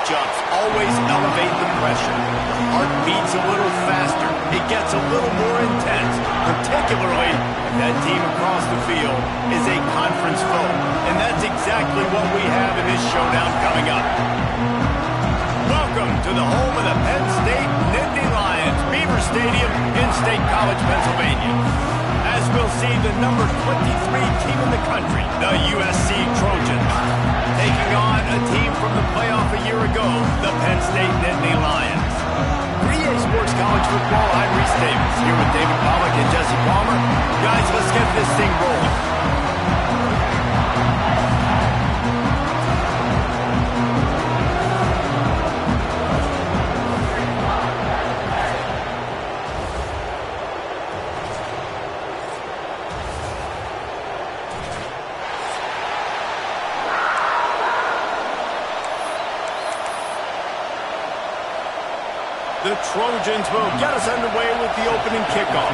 matchups always elevate the pressure. The heart beats a little faster. It gets a little more intense, particularly if that team across the field is a conference foe. And that's exactly what we have in this showdown coming up. Welcome to the home of the Penn State Nittany Lions, Beaver Stadium in State College, Pennsylvania. As we'll see the number 23 team in the country, the USC Trojans, taking on a team from the playoff a year ago, the Penn State Nittany Lions. For EA Sports College Football, I'm Reese Davis, here with David Pollack and Jesse Palmer. Guys, let's get this thing rolling. The Trojans will get us underway with the opening kickoff.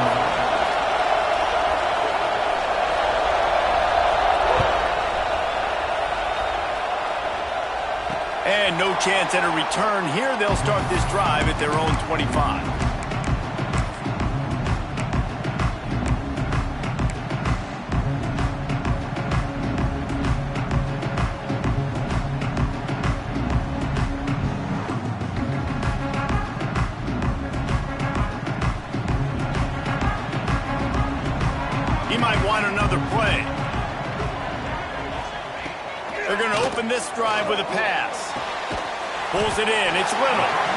And no chance at a return here. They'll start this drive at their own 25. He might want another play. They're going to open this drive with a pass. Pulls it in. It's Reynolds.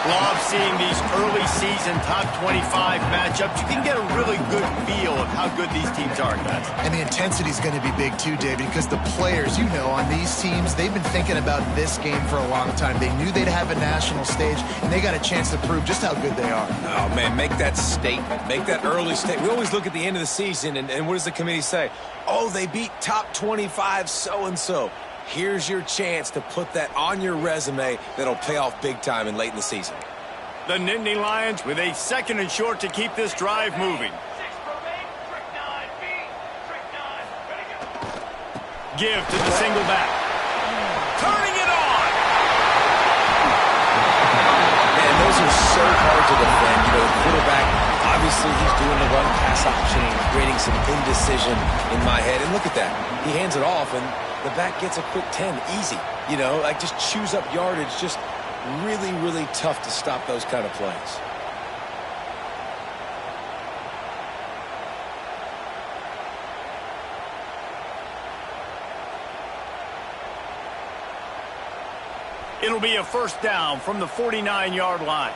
Love seeing these early season top 25 matchups. You can get a really good feel of how good these teams are, guys. And the intensity is going to be big too, David, because the players, on these teams, they've been thinking about this game for a long time. They knew they'd have a national stage, and they got a chance to prove just how good they are. Oh, man, make that statement. Make that early statement. We always look at the end of the season, and what does the committee say? Oh, they beat top 25 so-and-so. Here's your chance to put that on your resume that'll pay off big time and late in the season. The Nittany Lions with a second and short to keep this drive moving. Give to the single back. Turning it on! Man, those are so hard to defend. The quarterback, obviously he's doing the run-pass option and creating some indecision in my head. And look at that. He hands it off, and the back gets a quick 10, easy. Like just chews up yardage. Just really, really tough to stop those kind of plays. It'll be a first down from the 49-yard line.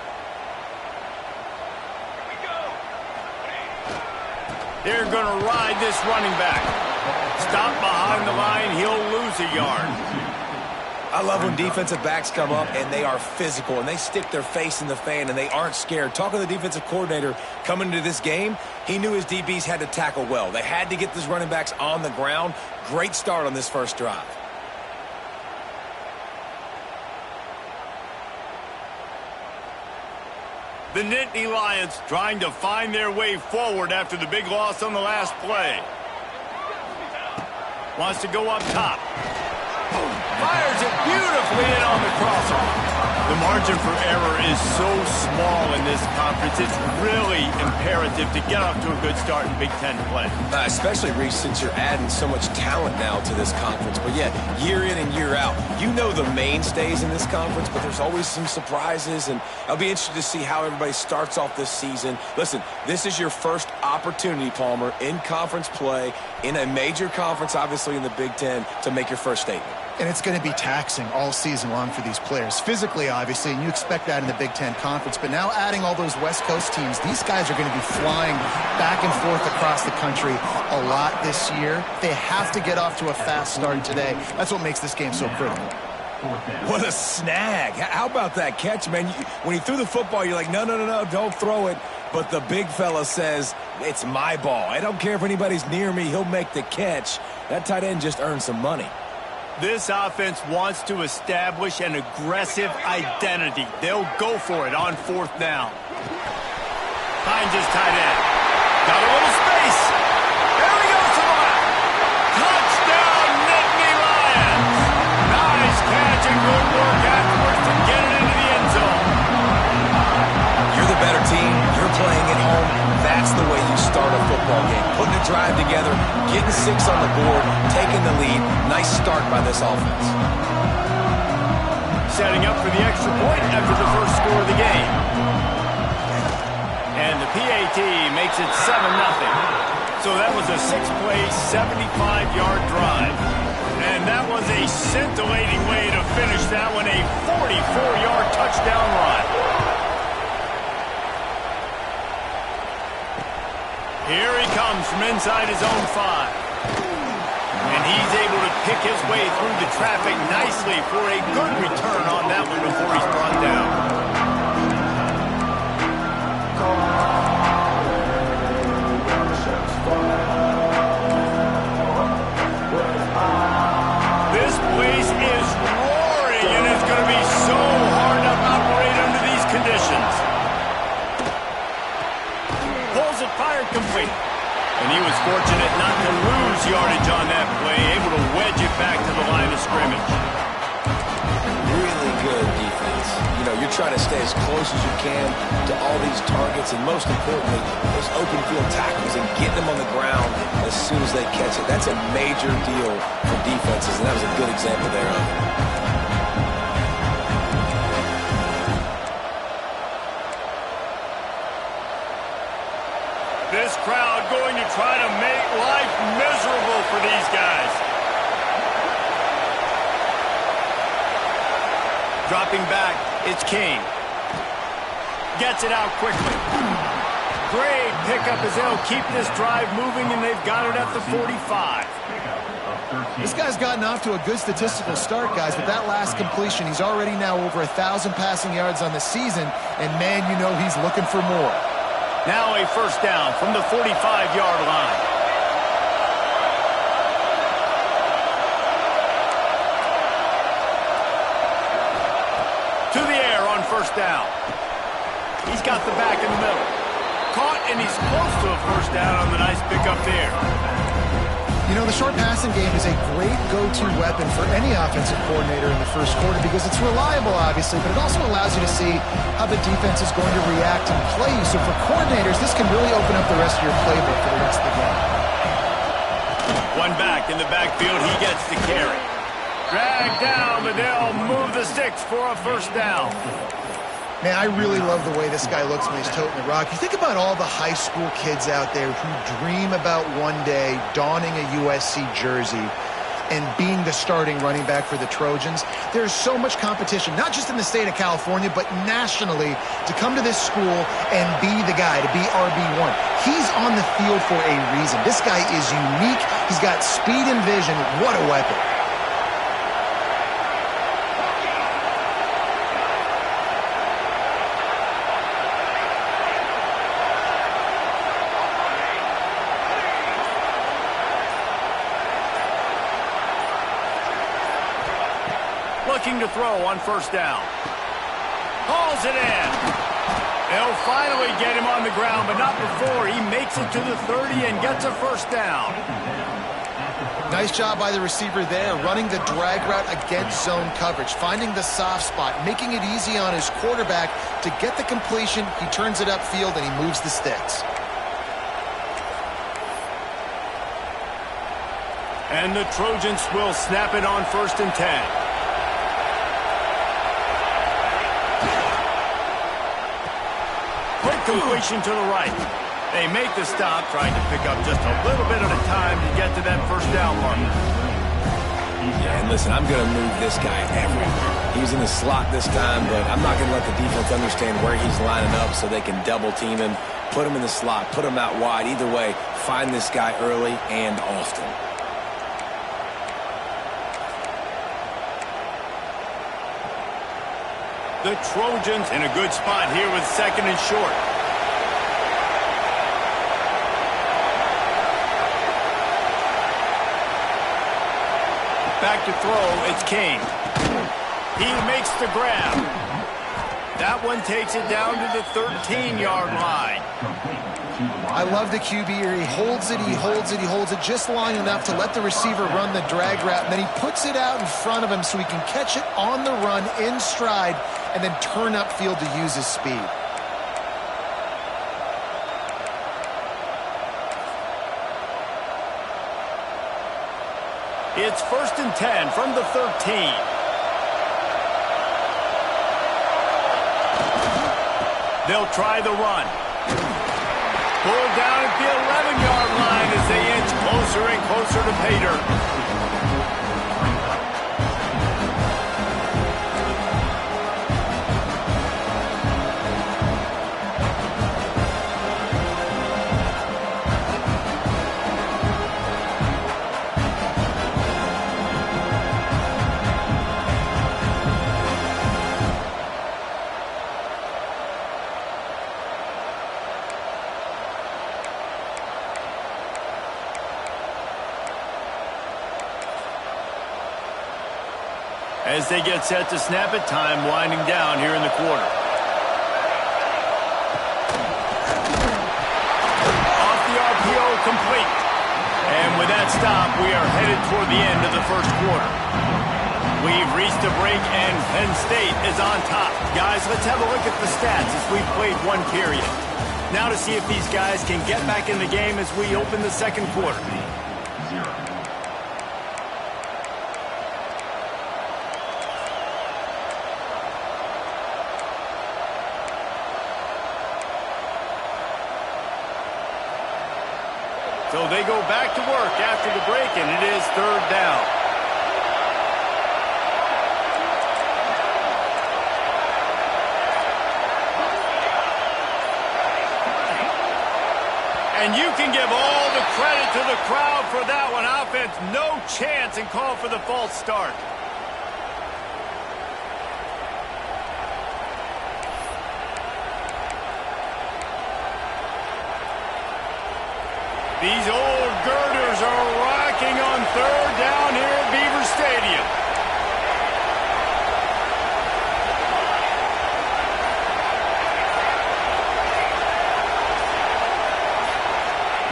They're going to ride this running back. Stop behind the line, he'll lose a yard. I love when defensive backs come up and they are physical and they stick their face in the fan and they aren't scared. Talking to the defensive coordinator coming into this game, he knew his DBs had to tackle well. They had to get these running backs on the ground. Great start on this first drive. The Nittany Lions trying to find their way forward after the big loss on the last play. Wants to go up top. Fires it beautifully in on the crossover. The margin for error is so small in this conference. It's really imperative to get off to a good start in Big Ten play. Especially, Reese, since you're adding so much talent now to this conference. But, yeah, year in and year out, the mainstays in this conference, but there's always some surprises. And I'll be interested to see how everybody starts off this season. Listen, this is your first opportunity, Palmer, in conference play, in a major conference, obviously in the Big Ten, to make your first statement. And it's going to be taxing all season long for these players. Physically, obviously, and you expect that in the Big Ten Conference. But now adding all those West Coast teams, these guys are going to be flying back and forth across the country a lot this year. They have to get off to a fast start today. That's what makes this game so critical. What a snag. How about that catch, man? When he threw the football, you're like, no, don't throw it. But the big fella says, it's my ball. I don't care if anybody's near me. He'll make the catch. That tight end just earned some money. This offense wants to establish an aggressive identity. They'll go for it on fourth down. Hines is tight end. Got a little space. There he goes to the left. Touchdown, Nittany Lions. Nice catch and good work afterwards football game. Putting a drive together, getting 6 on the board, taking the lead. Nice start by this offense. Setting up for the extra point after the first score of the game. And the PAT makes it 7-0. So that was a 6-play, 75-yard drive. And that was a scintillating way to finish that one, a 44-yard touchdown run. Here he comes from inside his own 5. And he's able to pick his way through the traffic nicely for a good return on that one before he's brought down. This place is roaring, and it's going to be so hard to operate under these conditions. Pulls it, fired complete. And he was fortunate not to lose yardage on that play, able to wedge it back to the line of scrimmage. Really good defense. You know, you're trying to stay as close as you can to all these targets, and most importantly, those open field tackles and getting them on the ground as soon as they catch it. That's a major deal for defenses, and that was a good example there of it. This crowd going to try to make life miserable for these guys. Dropping back, it's King. Gets it out quickly. Great pickup as they'll keep this drive moving, and they've got it at the 45. This guy's gotten off to a good statistical start, guys, but that last completion, he's already now over 1,000 passing yards on the season, and man, you know he's looking for more. Now a first down from the 45-yard line. To the air on first down. He's got the back in the middle. Caught, and he's close to a first down on the nice pickup there. You know, the short passing game is a great go-to weapon for any offensive coordinator in the first quarter because it's reliable, obviously, but it also allows you to see how the defense is going to react and play you. So for coordinators, this can really open up the rest of your playbook for the rest of the game. One back in the backfield, he gets the carry. Dragged down, but they'll move the sticks for a first down. Man, I really love the way this guy looks when he's toting the rock. You think about all the high school kids out there who dream about one day donning a USC jersey and being the starting running back for the Trojans. There's so much competition, not just in the state of California, but nationally, to come to this school and be the guy, to be RB1. He's on the field for a reason. This guy is unique. He's got speed and vision. What a weapon. Looking to throw on first down. Hauls it in. They'll finally get him on the ground, but not before he makes it to the 30 and gets a first down. Nice job by the receiver there, running the drag route against zone coverage, finding the soft spot, making it easy on his quarterback to get the completion. He turns it upfield and he moves the sticks. And the Trojans will snap it on 1st and 10. Completion to the right. They make the stop, trying to pick up just a little bit at a time to get to that first down mark. Yeah, and listen, I'm going to move this guy everywhere. He was in the slot this time, but I'm not going to let the defense understand where he's lining up so they can double team him, put him in the slot, put him out wide. Either way, find this guy early and often. The Trojans in a good spot here with 2nd and short. Back to throw, it's King. He makes the grab. That one takes it down to the 13-yard line. I love the QB here. He holds it, he holds it, he holds it just long enough to let the receiver run the drag route, and then he puts it out in front of him so he can catch it on the run in stride and then turn upfield to use his speed. It's 1st and 10 from the 13. They'll try the run. Pulled down at the 11-yard line as they inch closer and closer to pay dirt. As they get set to snap it, time winding down here in the quarter. Off the RPO, complete. And with that stop, we are headed toward the end of the first quarter. We've reached a break, and Penn State is on top. Guys, let's have a look at the stats as we've played one period. Now to see if these guys can get back in the game as we open the second quarter. So they go back to work after the break, and it is 3rd down. And you can give all the credit to the crowd for that one. Offense, no chance, and call for the false start. These old girders are rocking on 3rd down here at Beaver Stadium.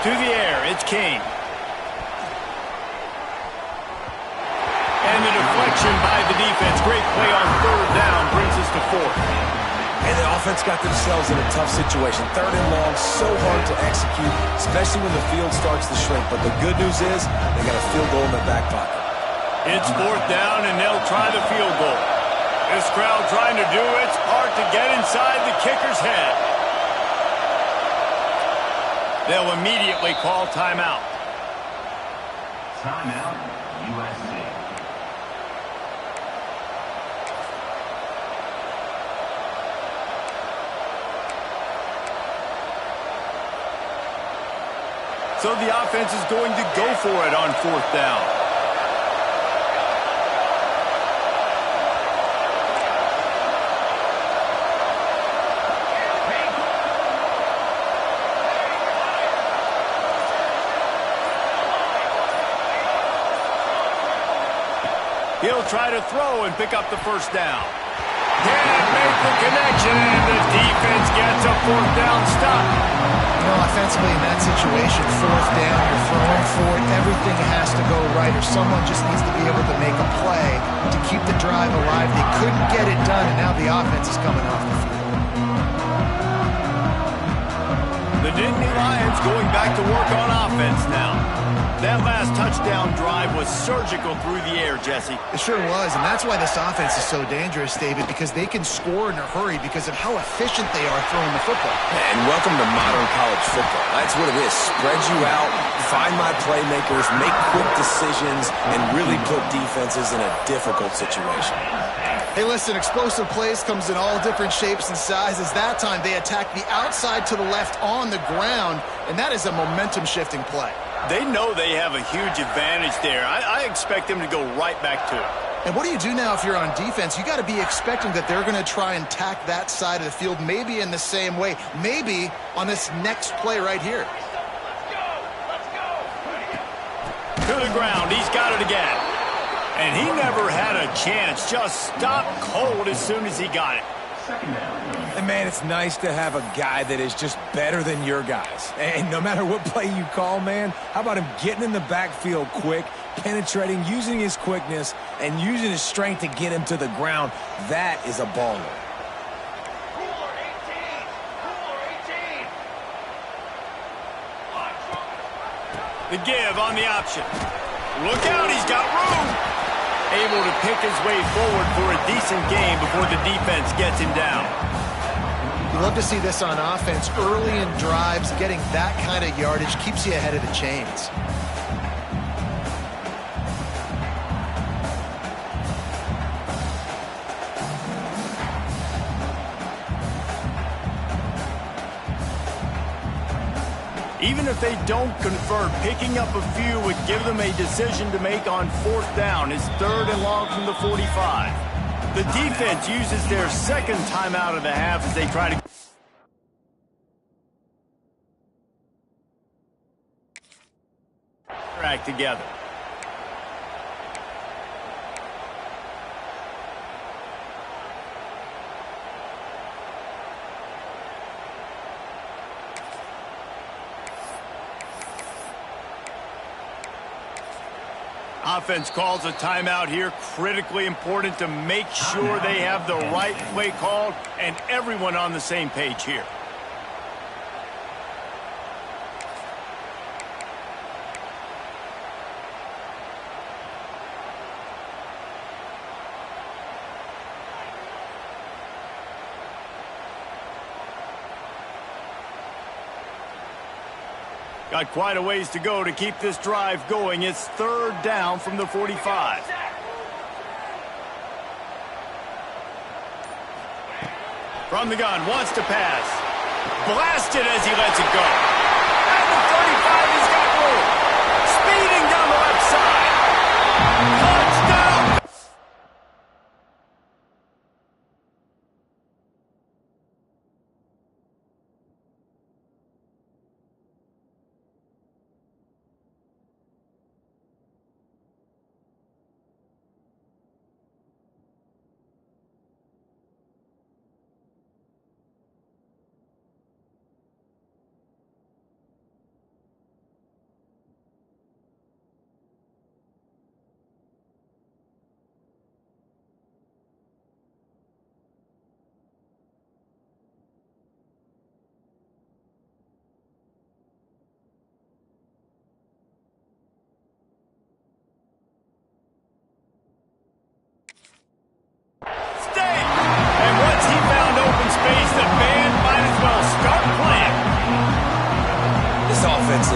To the air, it's King. And the deflection by the defense. Great play on 3rd down brings us to 4th. And the offense got themselves in a tough situation. 3rd and long, so hard to execute, especially when the field starts to shrink. But the good news is they got a field goal in their back pocket. It's 4th down, and they'll try the field goal. This crowd trying to do its part to get inside the kicker's head. They'll immediately call timeout. Timeout, USC. So the offense is going to go for it on 4th down. He'll try to throw and pick up the 1st down. Can't make the connection, and the defense gets a 4th down stop. You know, offensively in that situation, 4th down, you're throwing for it, everything has to go right, or someone just needs to be able to make a play to keep the drive alive. They couldn't get it done, and now the offense is coming off the field. The Nittany Lions going back to work on offense now. That last touchdown drive was surgical through the air, Jesse. It sure was, and that's why this offense is so dangerous, David, because they can score in a hurry because of how efficient they are throwing the football. And welcome to modern college football. That's what it is. Spread you out, find my playmakers, make quick decisions, and really put defenses in a difficult situation. Hey, listen, explosive plays comes in all different shapes and sizes. That time they attack the outside to the left on the ground, and that is a momentum-shifting play. They know they have a huge advantage there. I expect them to go right back to it. And what do you do now if you're on defense? You got to be expecting that they're going to try and tack that side of the field, maybe in the same way, maybe on this next play right here. To the ground, he's got it again. And he never had a chance, just stopped cold as soon as he got it. And man, it's nice to have a guy that is just better than your guys. And no matter what play you call, man, how about him getting in the backfield quick, penetrating, using his quickness, and using his strength to get him to the ground? That is a baller. The give on the option. Look out, he's got room. Able to pick his way forward for a decent game before the defense gets him down. You love to see this on offense. Early in drives, getting that kind of yardage keeps you ahead of the chains. Even if they don't convert, picking up a few would give them a decision to make on 4th down. It's 3rd and long from the 45. The defense uses their second timeout of the half as they try to act together. Offense calls a timeout here. Critically important to make sure they have the right play called and everyone on the same page here. Got quite a ways to go to keep this drive going. It's 3rd down from the 45. From the gun, wants to pass. Blasted as he lets it go. At the 35, he's got room. Speeding down the left side. Touchdown! Is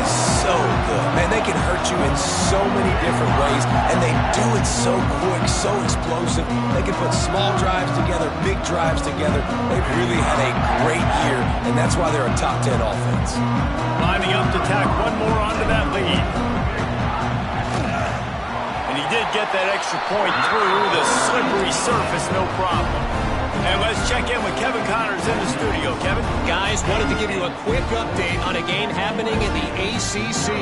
so good. Man, they can hurt you in so many different ways, and they do it so quick, so explosive. They can put small drives together, big drives together. They've really had a great year, and that's why they're a top 10 offense. Lining up to tack one more onto that lead. And he did get that extra point through the slippery surface, no problem. And let's check in with Kevin Connors in the studio. Kevin? Guys, wanted to give you a quick update on a game happening in the ACC.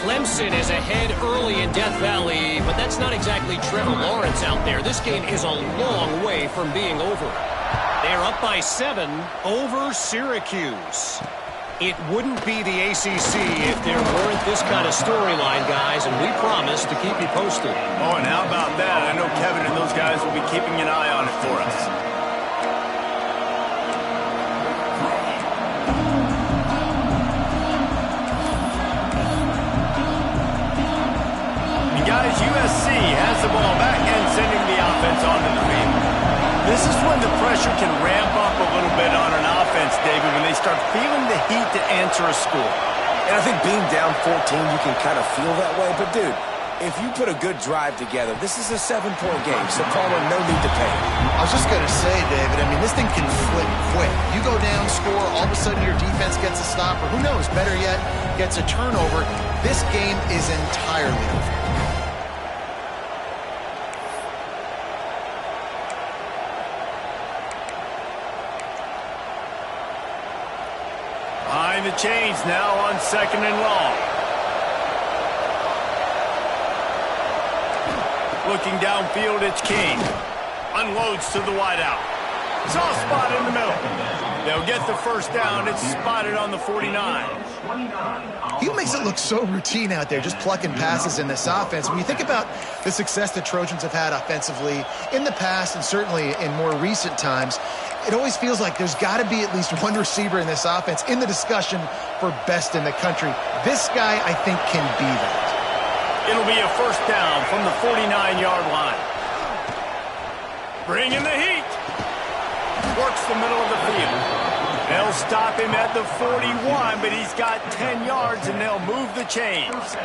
Clemson is ahead early in Death Valley, but that's not exactly Trevor Lawrence out there. This game is a long way from being over. They're up by 7 over Syracuse. It wouldn't be the ACC if there weren't this kind of storyline, guys, and we promise to keep you posted. Oh, and how about that? I know Kevin and those guys will be keeping an eye on it for us. And guys, USC has the ball back and sending the offense onto the field. This is when the pressure can ramp up a little bit on an offense, David, when they start feeling the heat to answer a score. And I think being down 14, you can kind of feel that way. But, dude, if you put a good drive together, this is a 7-point game. So, Palmer, no need to panic. I was just going to say, David, I mean, this thing can flip quick. You go down, score, all of a sudden your defense gets a stop, or who knows, better yet, gets a turnover. This game is entirely over. Behind the chains now on 2nd and long. Looking downfield, it's King. Unloads to the wideout. Soft spot in the middle. They'll get the first down. It's spotted on the 49. He makes it look so routine out there, just plucking passes in this offense. When you think about the success the Trojans have had offensively in the past and certainly in more recent times, it always feels like there's got to be at least one receiver in this offense in the discussion for best in the country. This guy, I think, can be that. It'll be a first down from the 49-yard line. Bring in the heat. Works the middle of the field. They'll stop him at the 41, but he's got 10 yards, and they'll move the chains.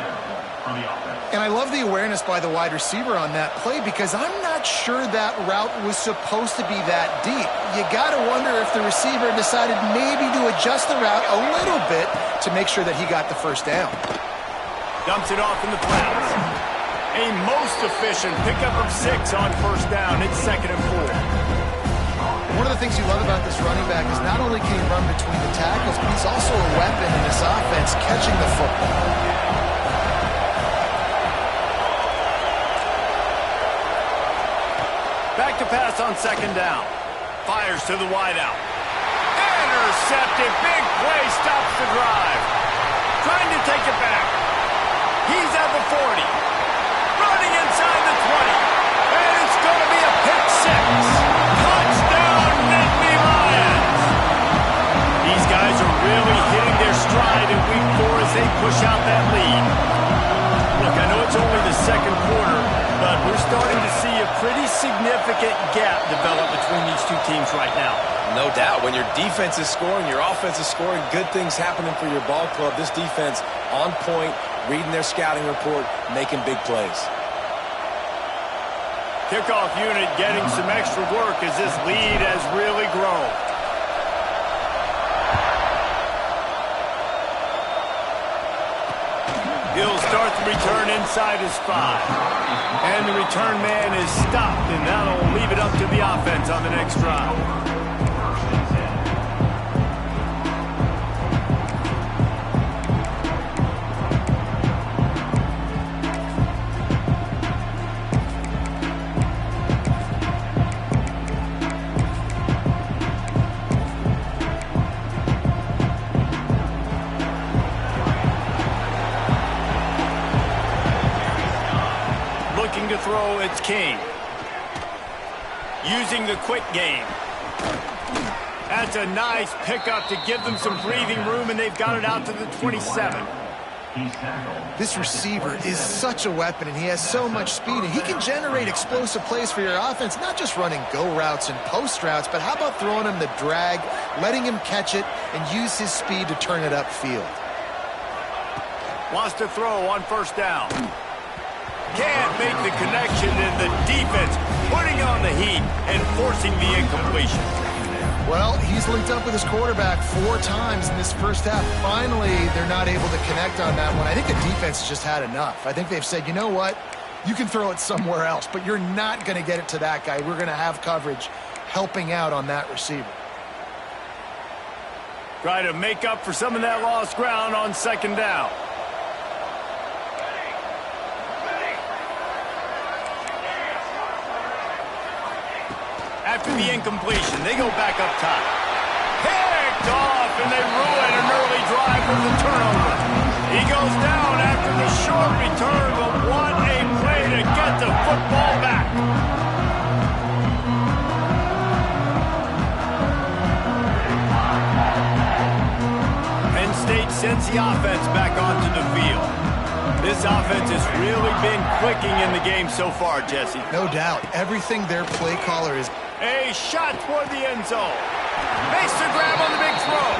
And I love the awareness by the wide receiver on that play because I'm not sure that route was supposed to be that deep. You got to wonder if the receiver decided maybe to adjust the route a little bit to make sure that he got the first down. Dumps it off in the flats. A most efficient pickup of 6 on first down. It's 2nd and 4. One of the things you love about this running back is not only can he run between the tackles, but he's also a weapon in this offense catching the football. Back to pass on 2nd down. Fires to the wideout. Intercepted. Big play stops the drive. Trying to take it back. He's at the 40. Running inside the 20. And it's going to be a pick 6. Touchdown, Nittany Lions. These guys are really hitting their stride in week 4 as they push out that lead. Look, I know it's only the 2nd quarter, but we're starting to see a pretty significant gap develop between these two teams right now. No doubt. When your defense is scoring, your offense is scoring, good things happening for your ball club. This defense on point, reading their scouting report, making big plays. Kickoff unit getting some extra work as this lead has really grown. He'll start the return inside his 5. And the return man is stopped, and that'll leave it up to the offense on the next drive. To throw, it's King. Using the quick game. That's a nice pickup to give them some breathing room, and they've got it out to the 27. This receiver is such a weapon, and he has so much speed, and he can generate explosive plays for your offense, not just running go routes and post routes, but how about throwing him the drag, letting him catch it, and use his speed to turn it upfield. Wants to throw on first down. Can't make the connection, and the defense putting on the heat and forcing the incompletion. Well, he's linked up with his quarterback 4 times in this first half. Finally, they're not able to connect on that one. I think the defense has just had enough. I think they've said, you know what? You can throw it somewhere else, but you're not going to get it to that guy. We're going to have coverage helping out on that receiver. Try to make up for some of that lost ground on 2nd down. After the incompletion, they go back up top. Picked off, and they ruin an early drive with the turnover. He goes down after the short return, but what a play to get the football back. Penn State sends the offense back onto the field. This offense has really been clicking in the game so far, Jesse. No doubt. Everything their play caller is... A shot toward the end zone. Makes the grab on the big throw.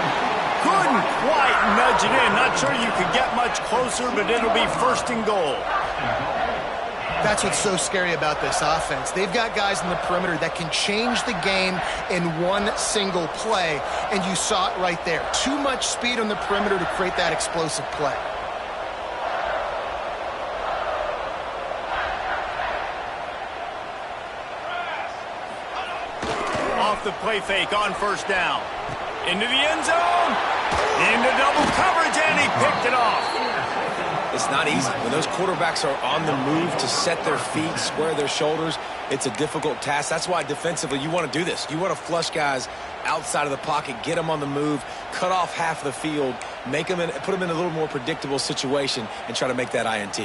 Couldn't quite nudge it in. Not sure you could get much closer, but it'll be 1st and goal. That's what's so scary about this offense. They've got guys in the perimeter that can change the game in one single play, and you saw it right there. Too much speed on the perimeter to create that explosive play. The play fake on first down. Into the end zone. Into double coverage, and he picked it off. It's not easy. When those quarterbacks are on the move to set their feet, square their shoulders, it's a difficult task. That's why defensively you want to do this. You want to flush guys outside of the pocket, get them on the move, cut off half the field, make them put them in a little more predictable situation, and try to make that INT.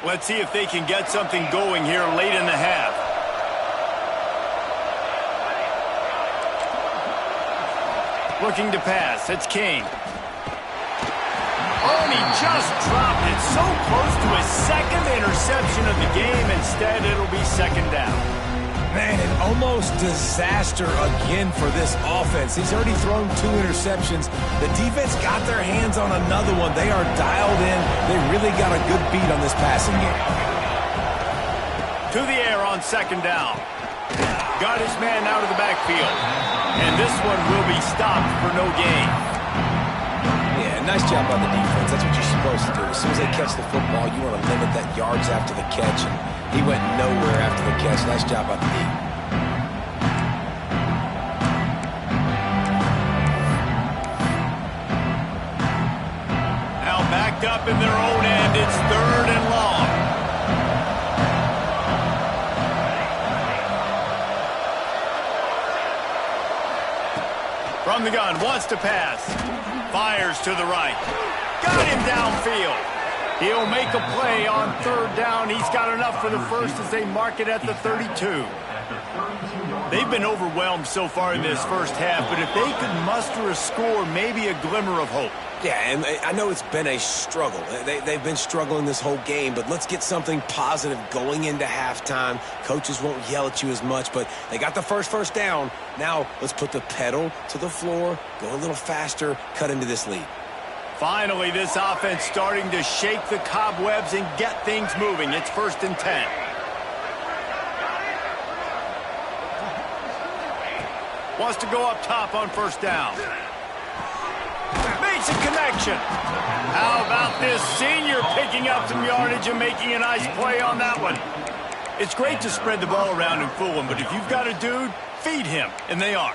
Let's see if they can get something going here late in the half. Looking to pass. It's King. Oh, and he just dropped it so close to his interception of the game. Instead, it'll be second down. Man, an almost disaster again for this offense. He's already thrown 2 interceptions. The defense got their hands on another one. They are dialed in. They really got a good beat on this passing game. To the air on second down. Got his man out of the backfield. And this one will be stopped for no gain. Yeah, nice job on the defense. That's what you're supposed to do. As soon as they catch the football, you want to limit that yards after the catch. And he went nowhere after the catch. Nice job on the D. Now backed up in their own end. It's 3rd and long. From the gun, wants to pass. Fires to the right. Got him downfield. He'll make a play on 3rd down. He's got enough for the first as they mark it at the 32. They've been overwhelmed so far in this first half, but if they could muster a score, maybe a glimmer of hope. Yeah, and I know it's been a struggle. They've been struggling this whole game, but let's get something positive going into halftime. Coaches won't yell at you as much, but they got the first down. Now let's put the pedal to the floor, go a little faster, cut into this lead. Finally, this offense starting to shake the cobwebs and get things moving. It's 1st and 10. Wants to go up top on 1st down. Makes a connection. How about this senior picking up some yardage and making a nice play on that one? It's great to spread the ball around and fool him, but if you've got a dude, feed him, and they are.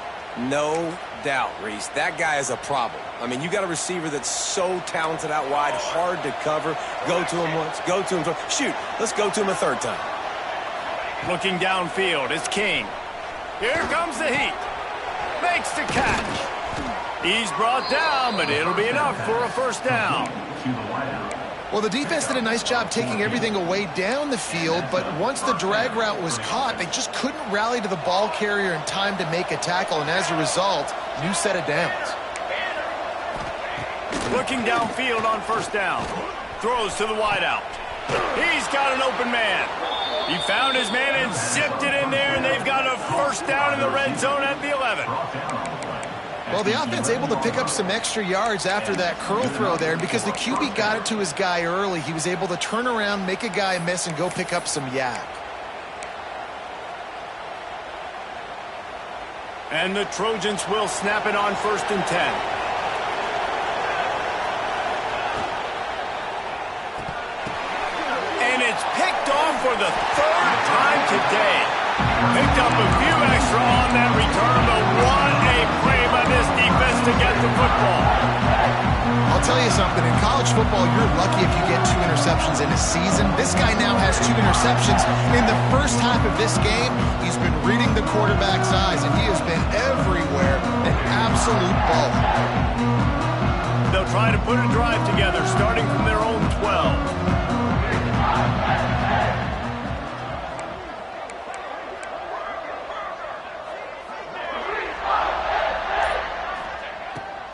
No doubt, Reese. That guy is a problem. I mean, you got a receiver that's so talented out wide, hard to cover. Go to him once, go to him twice. Shoot, let's go to him a 3rd time. Looking downfield, it's King. Here comes the heat. Makes the catch. He's brought down, but it'll be enough for a 1st down. Well, the defense did a nice job taking everything away down the field, but once the drag route was caught, they just couldn't rally to the ball carrier in time to make a tackle, and as a result, new set of downs. Looking downfield on 1st down. Throws to the wideout. He's got an open man. He found his man and zipped it in there, and they've got a 1st down in the red zone at the 11. Well, the offense able to pick up some extra yards after that curl throw there, and because the QB got it to his guy early, he was able to turn around, make a guy miss, and go pick up some yak. And the Trojans will snap it on 1st and 10. And it's picked off for the 3rd time today. Picked up a few extra on that return, but what a play by this defense to get the football. I'll tell you something. In college football, you're lucky if you get 2 interceptions in a season. This guy now has 2 interceptions. In the first half of this game, he's been reading the quarterback's eyes, and he has been everywhere. An absolute ball. They'll try to put a drive together, starting from their own 12.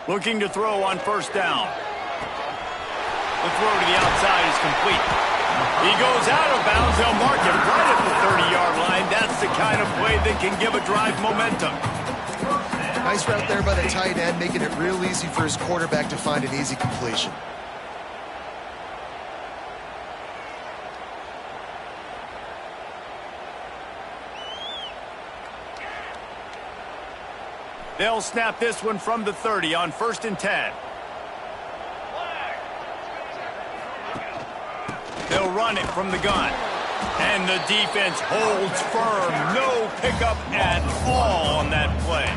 Looking to throw on 1st down. The throw to the outside is complete. He goes out of bounds. They'll mark him right at the 30-yard line. That's the kind of play that can give a drive momentum. Nice route there by the tight end, making it real easy for his quarterback to find an easy completion. They'll snap this one from the 30 on 1st and 10. They'll run it from the gun. And the defense holds firm. No pickup at all on that play.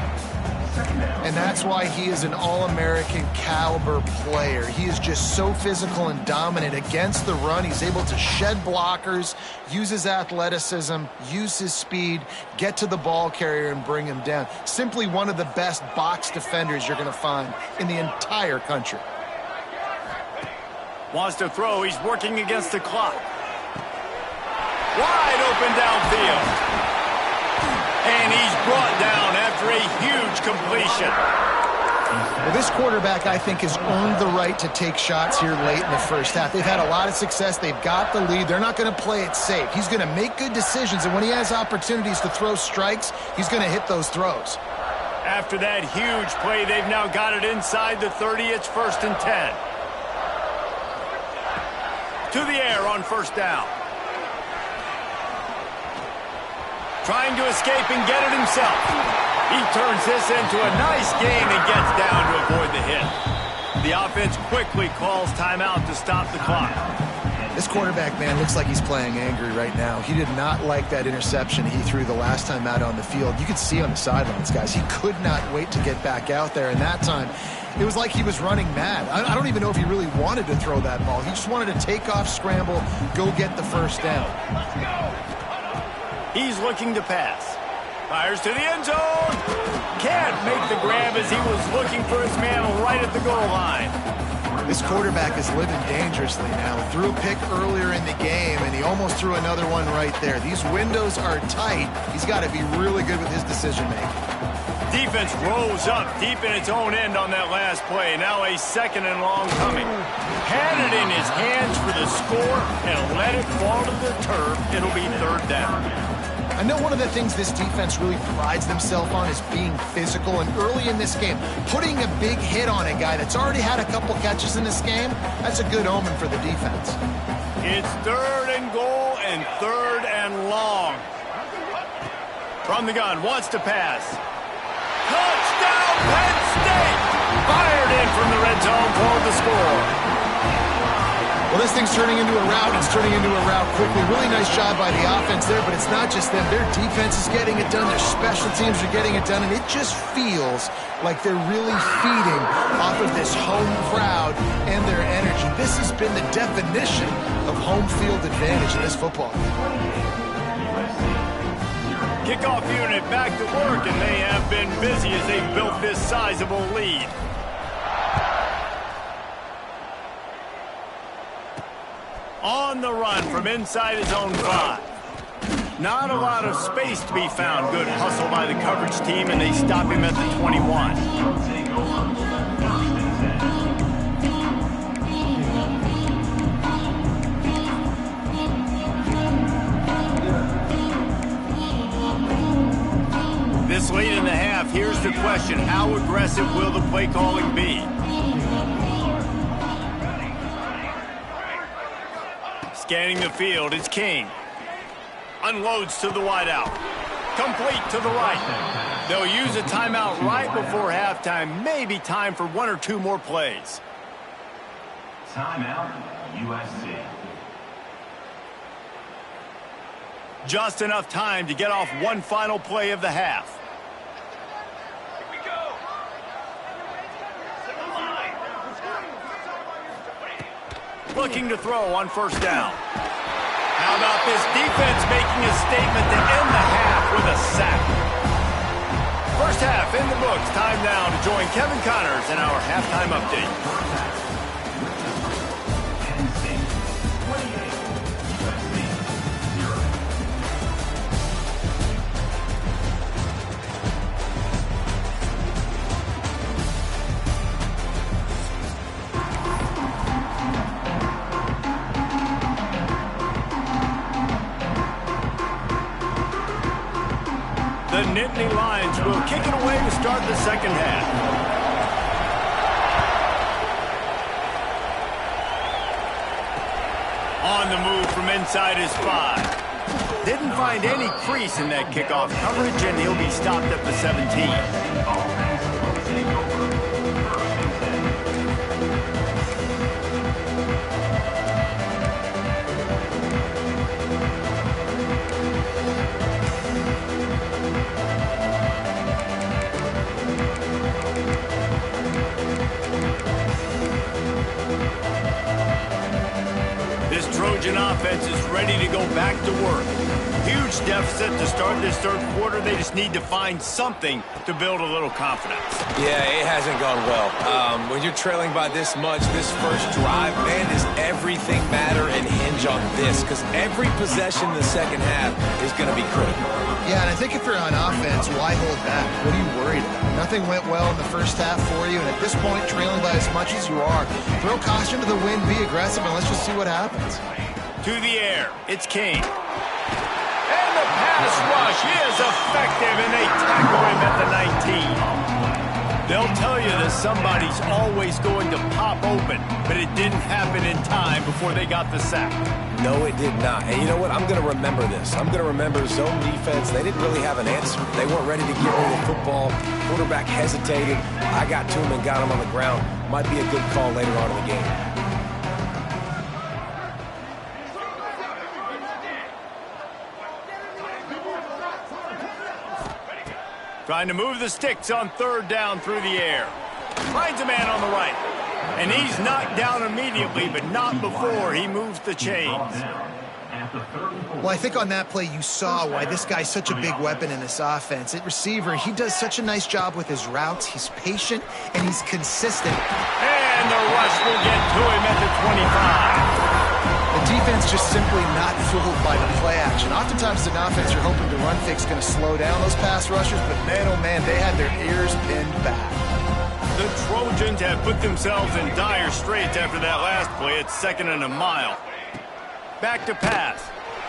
And that's why he is an All-American caliber player. He is just so physical and dominant against the run. He's able to shed blockers, use his athleticism, use his speed, get to the ball carrier and bring him down. Simply one of the best box defenders you're going to find in the entire country. Wants to throw. He's working against the clock. Wide open downfield. And he's brought down after a huge completion. Well, this quarterback, I think, has earned the right to take shots here late in the first half. They've had a lot of success. They've got the lead. They're not going to play it safe. He's going to make good decisions, and when he has opportunities to throw strikes, he's going to hit those throws. After that huge play, they've now got it inside the 30. It's 1st and 10. To the air on 1st down. Trying to escape and get it himself. He turns this into a nice gain and gets down to avoid the hit. The offense quickly calls timeout to stop the clock. This quarterback, man, looks like he's playing angry right now. He did not like that interception he threw the last time out on the field. You could see on the sidelines, guys. He could not wait to get back out there, and that time it was like he was running mad. I don't even know if he really wanted to throw that ball. He just wanted to take off, scramble, go get the 1st down. He's looking to pass. Fires to the end zone. Can't make the grab as he was looking for his man right at the goal line. This quarterback is living dangerously now. Threw a pick earlier in the game, and he almost threw another one right there. These windows are tight. He's got to be really good with his decision-making. Defense rose up deep in its own end on that last play. Now a 2nd and long coming. Had it in his hands for the score and let it fall to the turf. It'll be 3rd down. I know one of the things this defense really prides themselves on is being physical, and early in this game, putting a big hit on a guy that's already had a couple catches in this game, that's a good omen for the defense. It's 3rd and goal and 3rd and long. From the gun, wants to pass. Touchdown, Penn State! Fired in from the red zone toward the score. Well, this thing's turning into a rout. It's turning into a rout quickly. Really nice job by the offense there, but it's not just them. Their defense is getting it done. Their special teams are getting it done, and it just feels like they're really feeding off of this home crowd and their energy. This has been the definition of home field advantage in this football game. Kickoff unit back to work, and they have been busy as they built this sizable lead. On the run from inside his own 5. Not a lot of space to be found. Good hustle by the coverage team, and they stop him at the 21. This late in the half, here's the question. How aggressive will the play calling be? Scanning the field, it's King. Unloads to the wideout. Complete to the right. They'll use a timeout right before halftime. Maybe time for 1 or 2 more plays. Timeout, USC. Just enough time to get off one final play of the half. Looking to throw on 1st down. How about this defense making a statement to end the half with a sack? First half in the books. Time now to join Kevin Connors in our halftime update. The Nittany Lions will kick it away to start the 2nd half. On the move from inside his 5. Didn't find any crease in that kickoff coverage, and he'll be stopped at the 17. Trojan offense is ready to go back to work. Huge deficit to start this 3rd quarter. They just need to find something to build a little confidence. Yeah, it hasn't gone well. When you're trailing by this much, this first drive, man, does everything matter and hinge advantage on this because every possession in the second half is going to be critical. Yeah, and I think if you're on offense, why hold back? What are you worried about? Nothing went well in the first half for you, and at this point, trailing by as much as you are, throw caution to the wind, be aggressive, and let's just see what happens. To the air, it's Kane. And the pass rush is effective, and they tackle him at the 19. They'll tell you that somebody's always going to pop open, but it didn't happen in time before they got the sack. No, it did not. And you know what? I'm going to remember this. I'm going to remember zone defense. They didn't really have an answer. They weren't ready to get rid of the football. Quarterback hesitated. I got to him and got him on the ground. Might be a good call later on in the game. Trying to move the sticks on third down through the air. Finds a man on the right. And he's knocked down immediately, but not before he moves the chains. Well, I think on that play you saw why this guy's such a big weapon in this offense. At receiver, he does such a nice job with his routes. He's patient, and he's consistent. And the rush will get to him at the 25. The defense just simply not fooled by the play action. Oftentimes, as an offense, you're hoping the run fix going to slow down those pass rushers, but man, oh man, they had their ears pinned back. The Trojans have put themselves in dire straits after that last play. It's 2nd and a mile. Back to pass.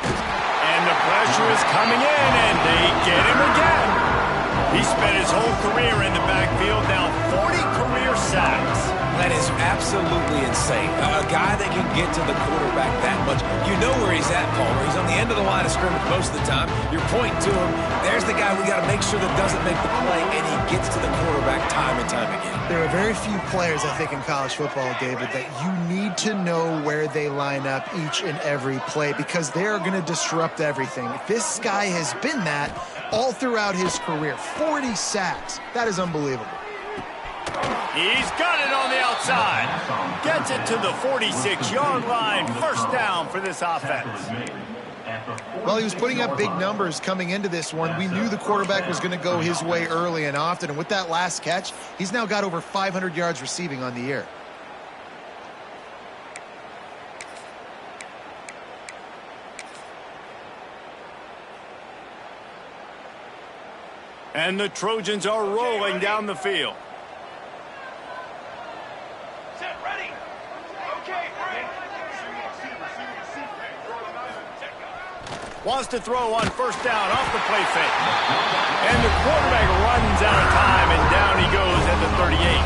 And the pressure is coming in, and they get him again. He spent his whole career in the backfield, now 40 career sacks. That is absolutely insane. A guy that can get to the quarterback that much. You know where he's at, Palmer. He's on the end of the line of scrimmage most of the time. You're pointing to him. There's the guy we got to make sure that doesn't make the play, and he gets to the quarterback time and time again. There are very few players, I think, in college football, David, that you need to know where they line up each and every play because they're going to disrupt everything. This guy has been that all throughout his career. 40 sacks. That is unbelievable. He's got it on the outside. Gets it to the 46-yard line. First down for this offense. Well, he was putting up big numbers coming into this one. We knew the quarterback was going to go his way early and often. And with that last catch, he's now got over 500 yards receiving on the year. And the Trojans are rolling down the field. Wants to throw on first down off the play fake. And the quarterback runs out of time, and down he goes at the 38.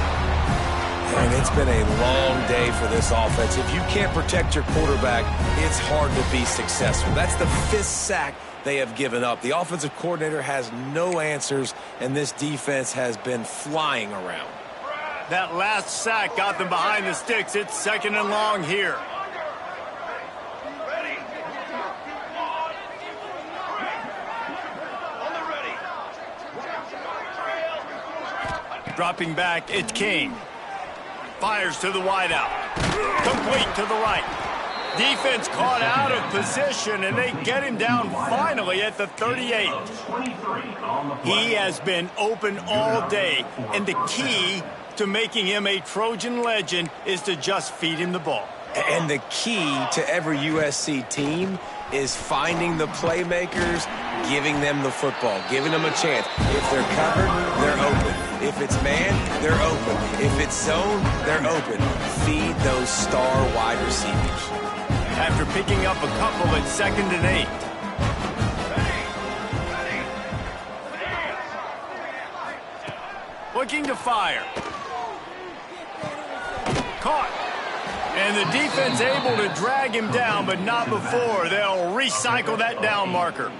And it's been a long day for this offense. If you can't protect your quarterback, it's hard to be successful. That's the 5th sack they have given up. The offensive coordinator has no answers, and this defense has been flying around. That last sack got them behind the sticks. It's 2nd and long here. Dropping back, it's King. Fires to the wideout. Complete to the right. Defense caught out of position, and they get him down finally at the 38. He has been open all day, and the key to making him a Trojan legend is to just feed him the ball. And the key to every USC team is finding the playmakers, giving them the football, giving them a chance. If they're covered, they're open. If it's man, they're open. If it's zone, they're open. Feed those star wide receivers. After picking up a couple at 2nd and 8. Looking to fire. Caught. And the defense able to drag him down, but not before. They'll recycle that down marker.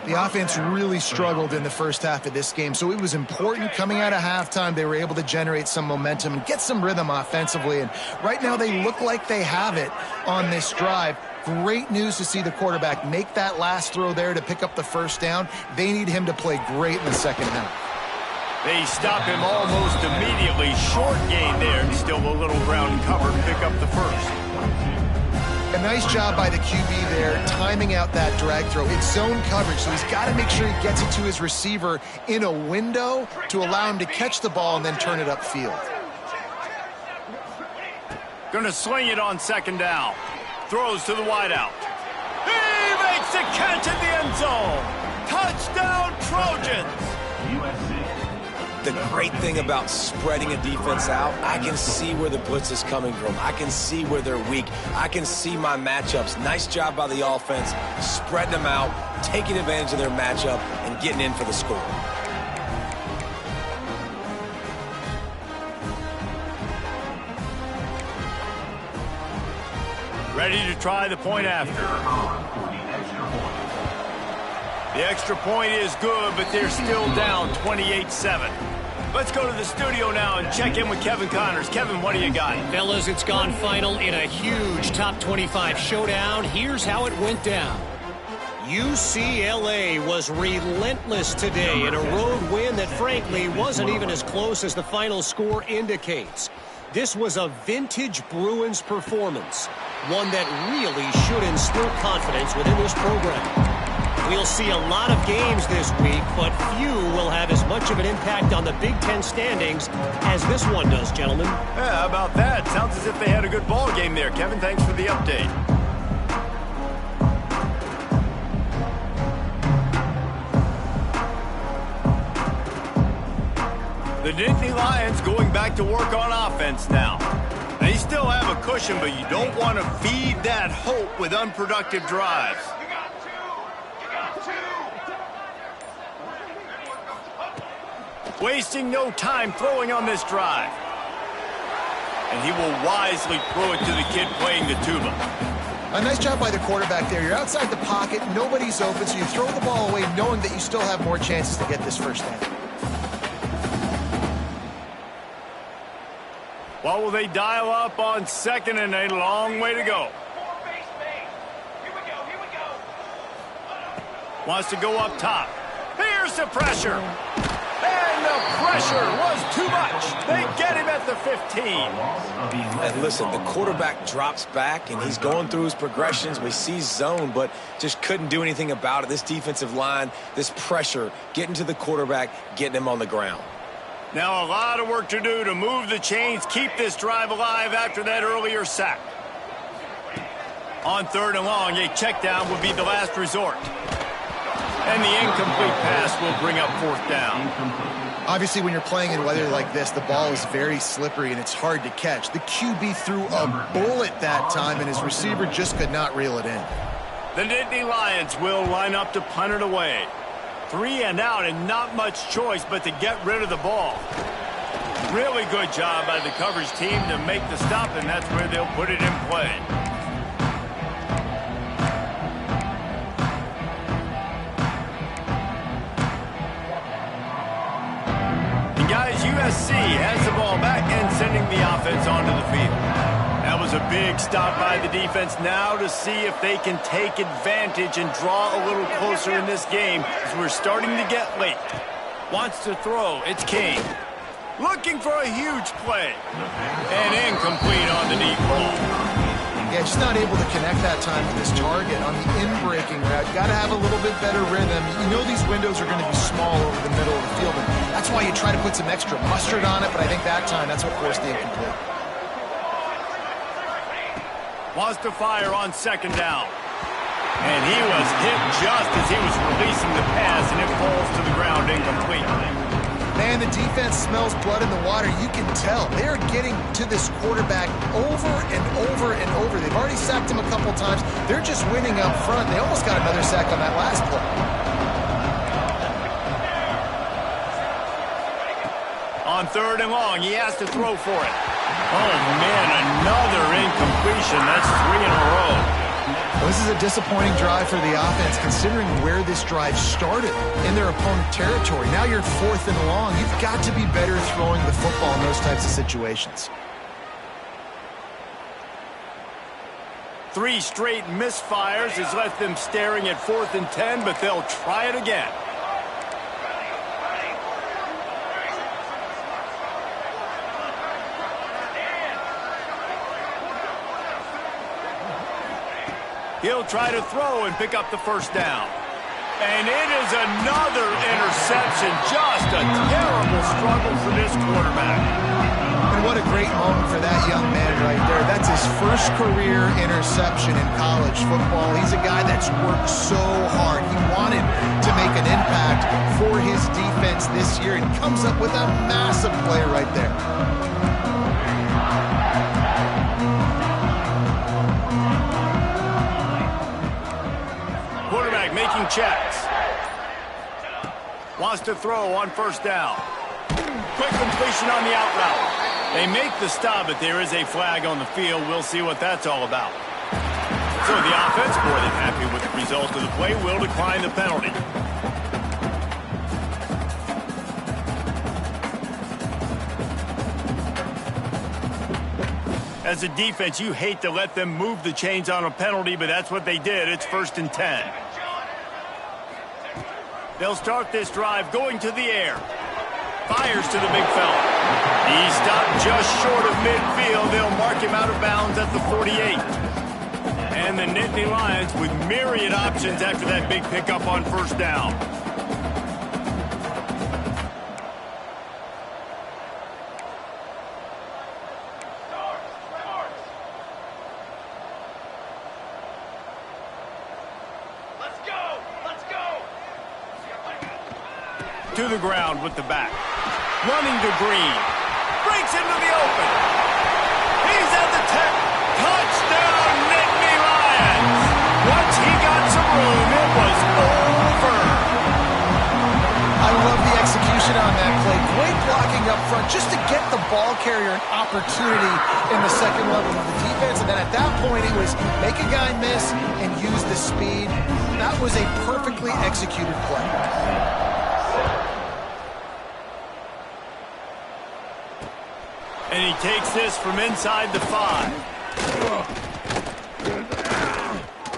The offense really struggled in the first half of this game, so it was important coming out of halftime they were able to generate some momentum and get some rhythm offensively. And right now they look like they have it on this drive. Great news to see the quarterback make that last throw there to pick up the first down. They need him to play great in the second half. They stop him almost immediately. Short gain there, and still a little ground cover to pick up the first. A nice job by the QB there, timing out that drag throw. It's zone coverage, so he's got to make sure he gets it to his receiver in a window to allow him to catch the ball and then turn it upfield. Going to sling it on 2nd down. Throws to the wideout. He makes the catch in the end zone. Touchdown, Trojans. The great thing about spreading a defense out, I can see where the blitz is coming from. I can see where they're weak. I can see my matchups. Nice job by the offense, spreading them out, taking advantage of their matchup, and getting in for the score. Ready to try the point after. The extra point is good, but they're still down 28-7. Let's go to the studio now and check in with Kevin Connors. Kevin, what do you got? Fellas, it's gone final in a huge top 25 showdown. Here's how it went down. UCLA was relentless today in a road win that, frankly, wasn't even as close as the final score indicates. This was a vintage Bruins performance, one that really should instill confidence within this program. We'll see a lot of games this week, but few will have as much of an impact on the Big Ten standings as this one does, gentlemen. Yeah, how about that? Sounds as if they had a good ball game there. Kevin, thanks for the update. The Nittany Lions going back to work on offense now. They still have a cushion, but you don't want to feed that hope with unproductive drives. Wasting no time throwing on this drive. And he will wisely throw it to the kid playing the tuba. A nice job by the quarterback there. You're outside the pocket, nobody's open, so you throw the ball away knowing that you still have more chances to get this first down. What will they dial up on second and a long way to go? Wants to go up top. Here's the pressure. And the pressure was too much. They get him at the 15. And listen, the quarterback drops back, and he's going through his progressions. We see zone, but just couldn't do anything about it. This defensive line, this pressure, getting to the quarterback, getting him on the ground. Now a lot of work to do to move the chains, keep this drive alive after that earlier sack. On third and long, a check down would be the last resort. And the incomplete pass will bring up fourth down. Obviously, when you're playing in weather like this, the ball is very slippery and it's hard to catch. The QB threw a bullet that time, and his receiver just could not reel it in. The Nittany Lions will line up to punt it away. 3 and out, and not much choice but to get rid of the ball. Really good job by the coverage team to make the stop, and that's where they'll put it in play. And guys, USC has the ball back and sending the offense onto the field. That was a big stop by the defense. Now to see if they can take advantage and draw a little closer in this game as we're starting to get late. Wants to throw. It's King. Looking for a huge play. And incomplete on the deep ball. Yeah, just not able to connect that time with his target on the in-breaking route. Got to have a little bit better rhythm. You know these windows are going to be small over the middle of the field, and that's why you try to put some extra mustard on it, but I think that time that's what forced the incomplete. Wants to fire on second down. And he was hit just as he was releasing the pass, and it falls to the ground incomplete. Man, the defense smells blood in the water. You can tell. They're getting to this quarterback over and over and over. They've already sacked him a couple times. They're just winning up front. They almost got another sack on that last play. On third and long, he has to throw for it. Oh, man, another incompletion. That's 3 in a row. Well, this is a disappointing drive for the offense, considering where this drive started in their opponent territory. Now you're 4th and long. You've got to be better throwing the football in those types of situations. 3 straight misfires has left them staring at 4th and 10, but they'll try it again. He'll try to throw and pick up the first down. And it is another interception. Just a terrible struggle for this quarterback. And what a great moment for that young man right there. That's his first career interception in college football. He's a guy that's worked so hard. He wanted to make an impact for his defense this year and comes up with a massive play right there. Quarterback making checks. Wants to throw on first down. Quick completion on the out route. They make the stop, but there is a flag on the field. We'll see what that's all about. So the offense, more than happy with the result of the play, will decline the penalty. As a defense, you hate to let them move the chains on a penalty, but that's what they did. It's 1st and 10. They'll start this drive going to the air. Fires to the big fella. He stopped just short of midfield. They'll mark him out of bounds at the 48. And the Nittany Lions with myriad options after that big pickup on first down. To the ground with the back. Running to Green. Breaks into the open. He's at the 10. Touchdown, Nittany Lions. Once he got some room, it was over. I love the execution on that play. Great blocking up front just to get the ball carrier an opportunity in the second level of the defense. And then at that point, it was make a guy miss and use the speed. That was a perfectly executed play. And he takes this from inside the 5.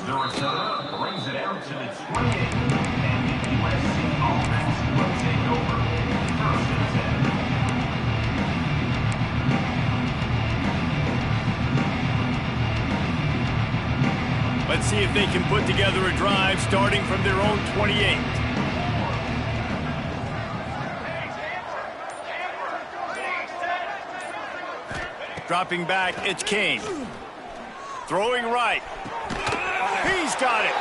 Minnesota brings it out to the 28. And the USC offense will take over. 1st and 10. Let's see if they can put together a drive starting from their own 28. Dropping back, it's Kane. Throwing right. He's got it.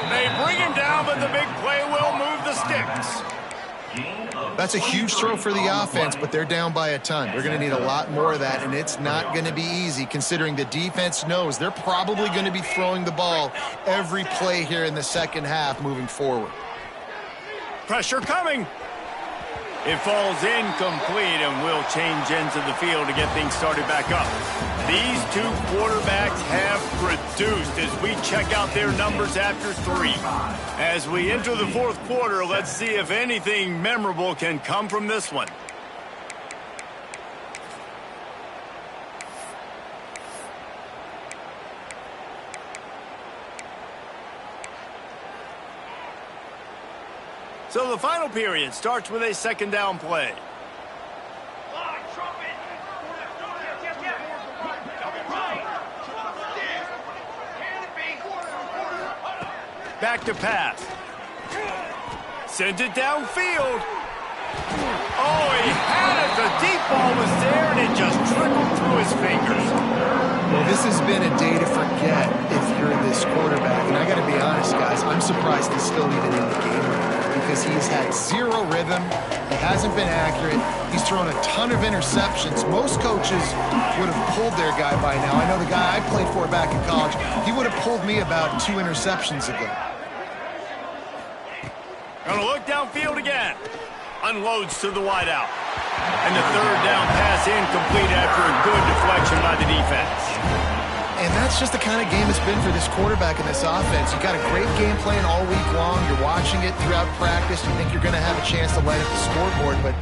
They bring him down, but the big play will move the sticks. That's a huge throw for the offense, but they're down by a ton. They're going to need a lot more of that, and it's not going to be easy considering the defense knows they're probably going to be throwing the ball every play here in the second half moving forward. Pressure coming. It falls incomplete, and will change ends of the field to get things started back up. These two quarterbacks have produced as we check out their numbers after 3. As we enter the 4th quarter, let's see if anything memorable can come from this one. So the final period starts with a 2nd down play. Back to pass. Sends it downfield. Oh, he had it. The deep ball was there, and it just trickled through his fingers. Well, this has been a day to forget if you're this quarterback. And I got to be honest, guys, I'm surprised he's still even in the game because he's had 0 rhythm. He hasn't been accurate. He's thrown a ton of interceptions. Most coaches would have pulled their guy by now. I know the guy I played for back in college, he would have pulled me about 2 interceptions ago. Gonna look downfield again. Unloads to the wideout. And the 3rd down pass incomplete after a good deflection by the defense. And that's just the kind of game it's been for this quarterback in this offense. You got a great game plan all week long. You're watching it throughout practice. You think you're going to have a chance to light up the scoreboard, but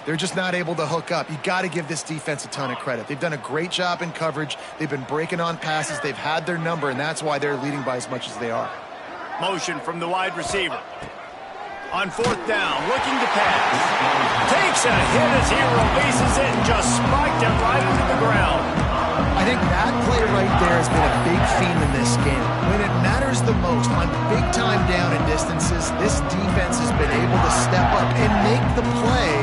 they're just not able to hook up. You got to give this defense a ton of credit. They've done a great job in coverage. They've been breaking on passes. They've had their number, and that's why they're leading by as much as they are. Motion from the wide receiver. On 4th down, looking to pass. Takes a hit as he releases it and just spiked it right into the ground. I think that play right there has been a big theme in this game. When it matters the most, on big-time down and distances, this defense has been able to step up and make the play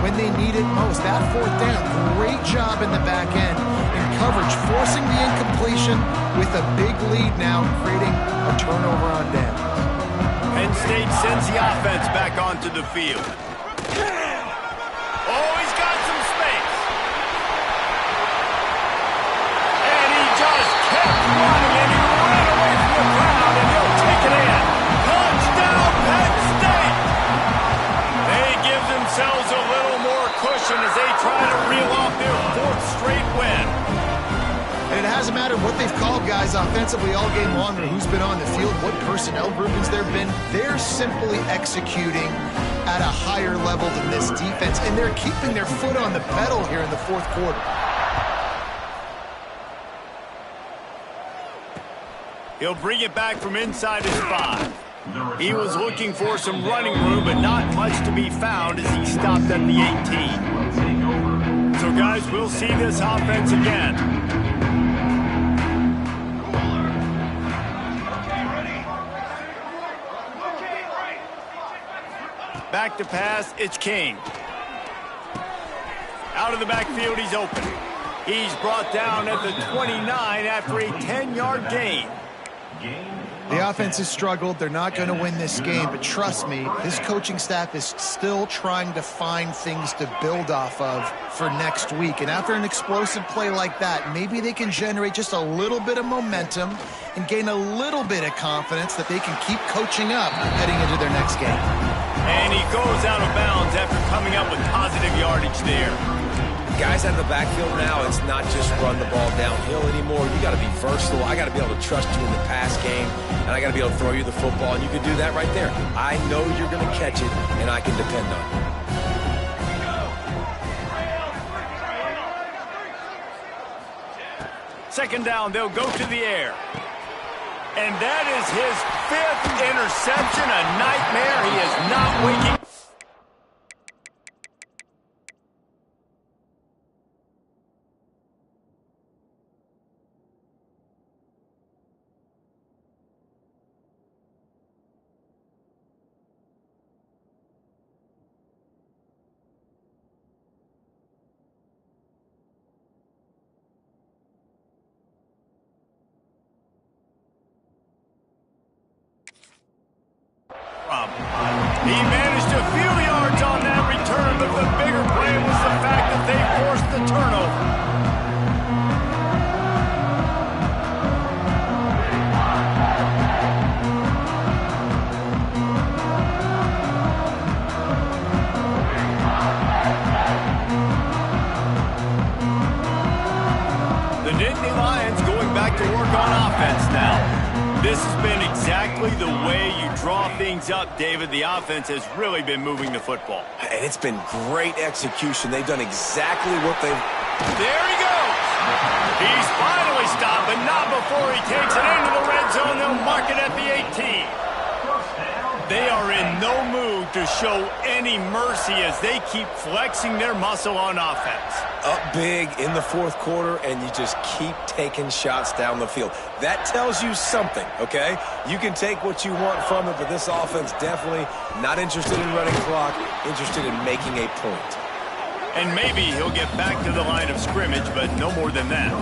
when they need it most. That fourth down, great job in the back end in coverage, forcing the incompletion with a big lead now, creating a turnover on downs. Penn State sends the offense back onto the field. Oh, he's got some space. And he just kept running, and he ran away from the crowd, and he'll take it in. Touchdown, Penn State! They give themselves a little more cushion as they try to reel off their fourth straight win. And it hasn't mattered what they've called guys offensively all game long or who's been on the field, what personnel groupings there have been. They're simply executing at a higher level than this defense, and they're keeping their foot on the pedal here in the fourth quarter. He'll bring it back from inside his 5. He was looking for some running room, but not much to be found as he stopped at the 18. So, guys, we'll see this offense again. Back to pass, it's King. Out of the backfield, he's open. He's brought down at the 29 after a 10-yard gain. The offense has struggled. They're not going to win this game, but trust me, this coaching staff is still trying to find things to build off of for next week. And after an explosive play like that, maybe they can generate just a little bit of momentum and gain a little bit of confidence that they can keep coaching up heading into their next game. And he goes out of bounds after coming up with positive yardage there. Guys out of the backfield now, it's not just run the ball downhill anymore. You got to be versatile. I got to be able to trust you in the pass game, and I got to be able to throw you the football, and you can do that right there. I know you're going to catch it, and I can depend on it. Second down, they'll go to the air. And that is his 5th interception, a nightmare. He is not waking. He managed a few yards on that return, but the bigger play was the fact that they forced the turnover. The Nittany Lions going back to work on offense now. This has been exactly the way you draw things up, David. The offense has really been moving the football. And it's been great execution. They've done exactly what they've... There he goes! He's finally stopped, but not before he takes it into the red zone. They'll mark it at the 18. They are in no mood to show any mercy as they keep flexing their muscle on offense. Up big in the fourth quarter, and you just keep taking shots down the field. That tells you something, okay? You can take what you want from it, but this offense definitely not interested in running clock, interested in making a point. And maybe he'll get back to the line of scrimmage, but no more than that.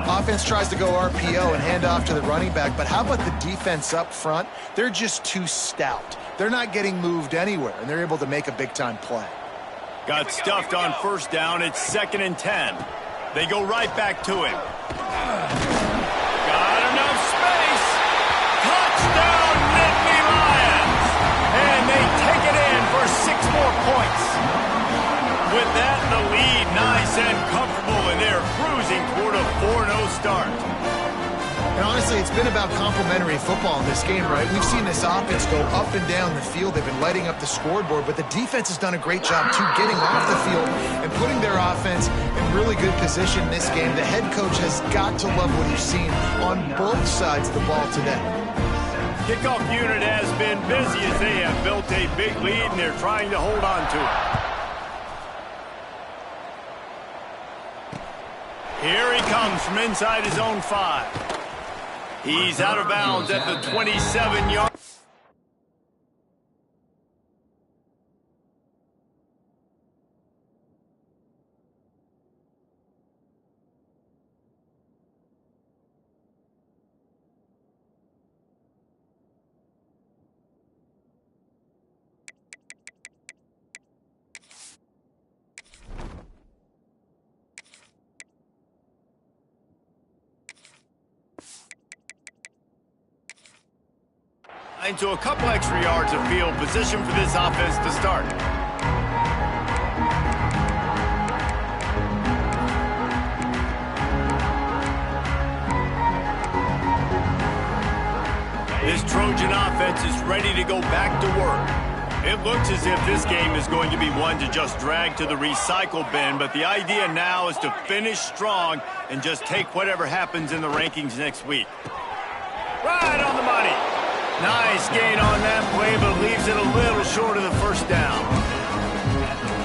Offense tries to go RPO and hand off to the running back, but how about the defense up front? They're just too stout. They're not getting moved anywhere, and they're able to make a big-time play. Got stuffed on first down. It's 2nd and 10. They go right back to him. Got enough space. Touchdown, Nittany Lions. And they take it in for 6 more points. With that, the lead nice and comfortable, and they're cruising toward a 4-0 start. And honestly, it's been about complementary football in this game, right? We've seen this offense go up and down the field. They've been lighting up the scoreboard, but the defense has done a great job, too, getting off the field and putting their offense in really good position in this game. The head coach has got to love what he's seen on both sides of the ball today. Kickoff unit has been busy as they have built a big lead, and they're trying to hold on to it. Here he comes from inside his own 5. He's out of bounds at the 27-yard. into a couple extra yards of field position for this offense to start. This Trojan offense is ready to go back to work. It looks as if this game is going to be one to just drag to the recycle bin, but the idea now is to finish strong and just take whatever happens in the rankings next week. Right on the money. Nice gain on that play, but leaves it a little short of the first down.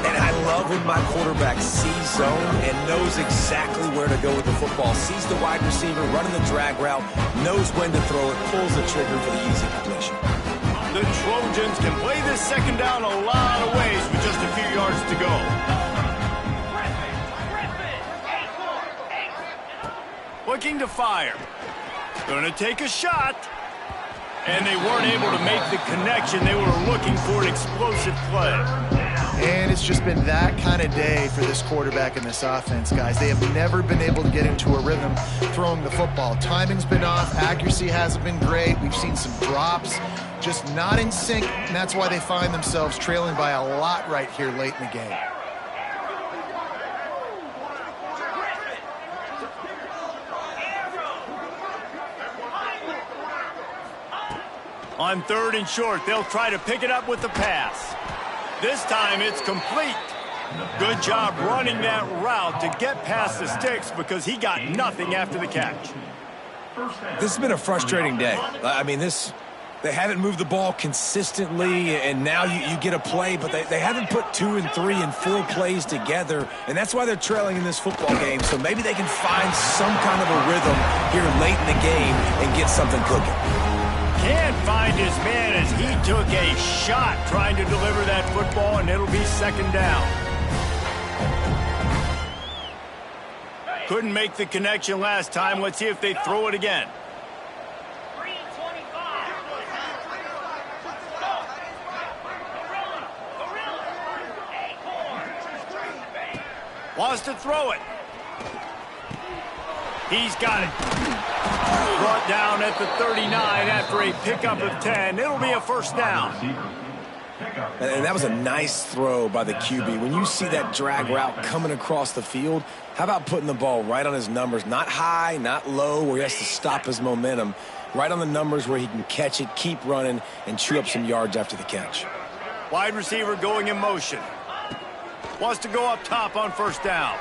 And I love when my quarterback sees zone and knows exactly where to go with the football. Sees the wide receiver running the drag route, knows when to throw it, pulls the trigger for the easy completion. The Trojans can play this second down a lot of ways with just a few yards to go. Looking to fire. Gonna take a shot. And they weren't able to make the connection. They were looking for an explosive play. And it's just been that kind of day for this quarterback and this offense, guys. They have never been able to get into a rhythm throwing the football. Timing's been off. Accuracy hasn't been great. We've seen some drops. Just not in sync, and that's why they find themselves trailing by a lot right here late in the game. On 3rd and short, they'll try to pick it up with the pass. This time it's complete. Good job running that route to get past the sticks because he got nothing after the catch. This has been a frustrating day. I mean, they haven't moved the ball consistently, and now you get a play, but they haven't put 2 and 3 and 4 plays together, and that's why they're trailing in this football game. So maybe they can find some kind of a rhythm here late in the game and get something cooking. Can't find his man as he took a shot trying to deliver that football, and it'll be second down. Couldn't make the connection last time. Let's see if they throw it again. Wants to throw it. He's got it. Brought down at the 39 after a pickup of 10. It'll be a first down. And that was a nice throw by the QB. When you see that drag route coming across the field, how about putting the ball right on his numbers? Not high, not low, where he has to stop his momentum. Right on the numbers where he can catch it, keep running, and chew up some yards after the catch. Wide receiver going in motion. Wants to go up top on first down.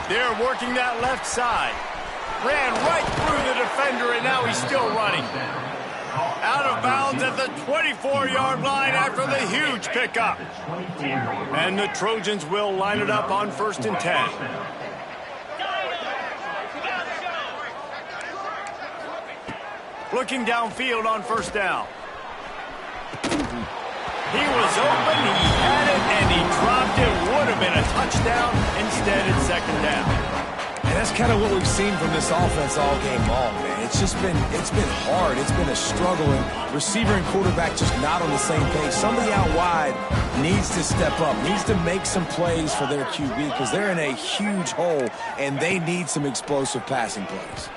They're working that left side. Ran right through the defender, and now he's still running. Out of bounds at the 24-yard line after the huge pickup. And the Trojans will line it up on 1st and 10. Looking downfield on first down. He was open, he had it, and he dropped it. Would have been a touchdown. Instead, it's second down. And that's kind of what we've seen from this offense all game long, man. It's been hard. It's been a struggle, and receiver and quarterback just not on the same page. Somebody out wide needs to step up, needs to make some plays for their QB because they're in a huge hole, and they need some explosive passing plays.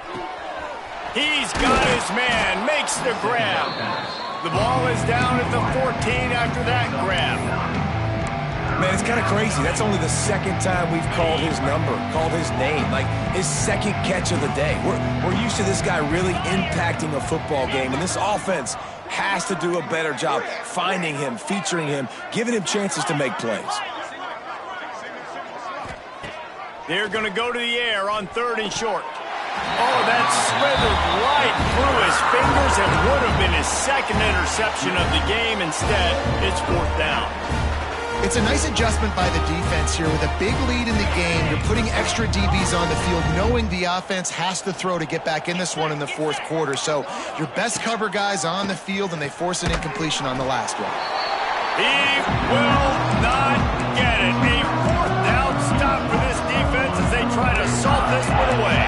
He's got his man, makes the grab. The ball is down at the 14 after that grab. Man, it's kind of crazy. That's only the second time we've called his number, called his name, like his second catch of the day. We're used to this guy really impacting a football game, and this offense has to do a better job finding him, featuring him, giving him chances to make plays. They're going to go to the air on 3rd and short. Oh, that slithered right through his fingers and would have been his second interception of the game. Instead, it's 4th down. It's a nice adjustment by the defense here. With a big lead in the game, you're putting extra DBs on the field, knowing the offense has to throw to get back in this one in the 4th quarter. So your best cover guys on the field, and they force an incompletion on the last one. He will not get it. A 4th down stop for this defense as they try to salt this one away.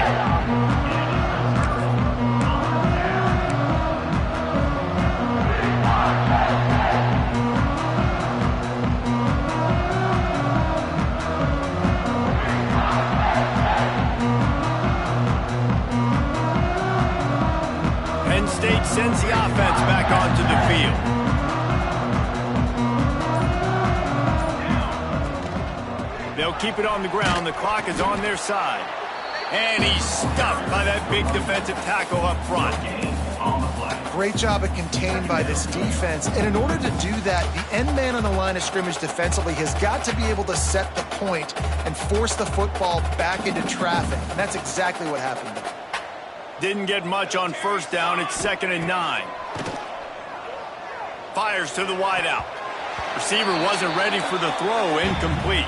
State sends the offense back onto the field. They'll keep it on the ground. The clock is on their side. And he's stuffed by that big defensive tackle up front. Great job of contained by this defense. And in order to do that, the end man on the line of scrimmage defensively has got to be able to set the point and force the football back into traffic. And that's exactly what happened there. Didn't get much on first down. It's 2nd and 9. Fires to the wideout. Receiver wasn't ready for the throw. Incomplete.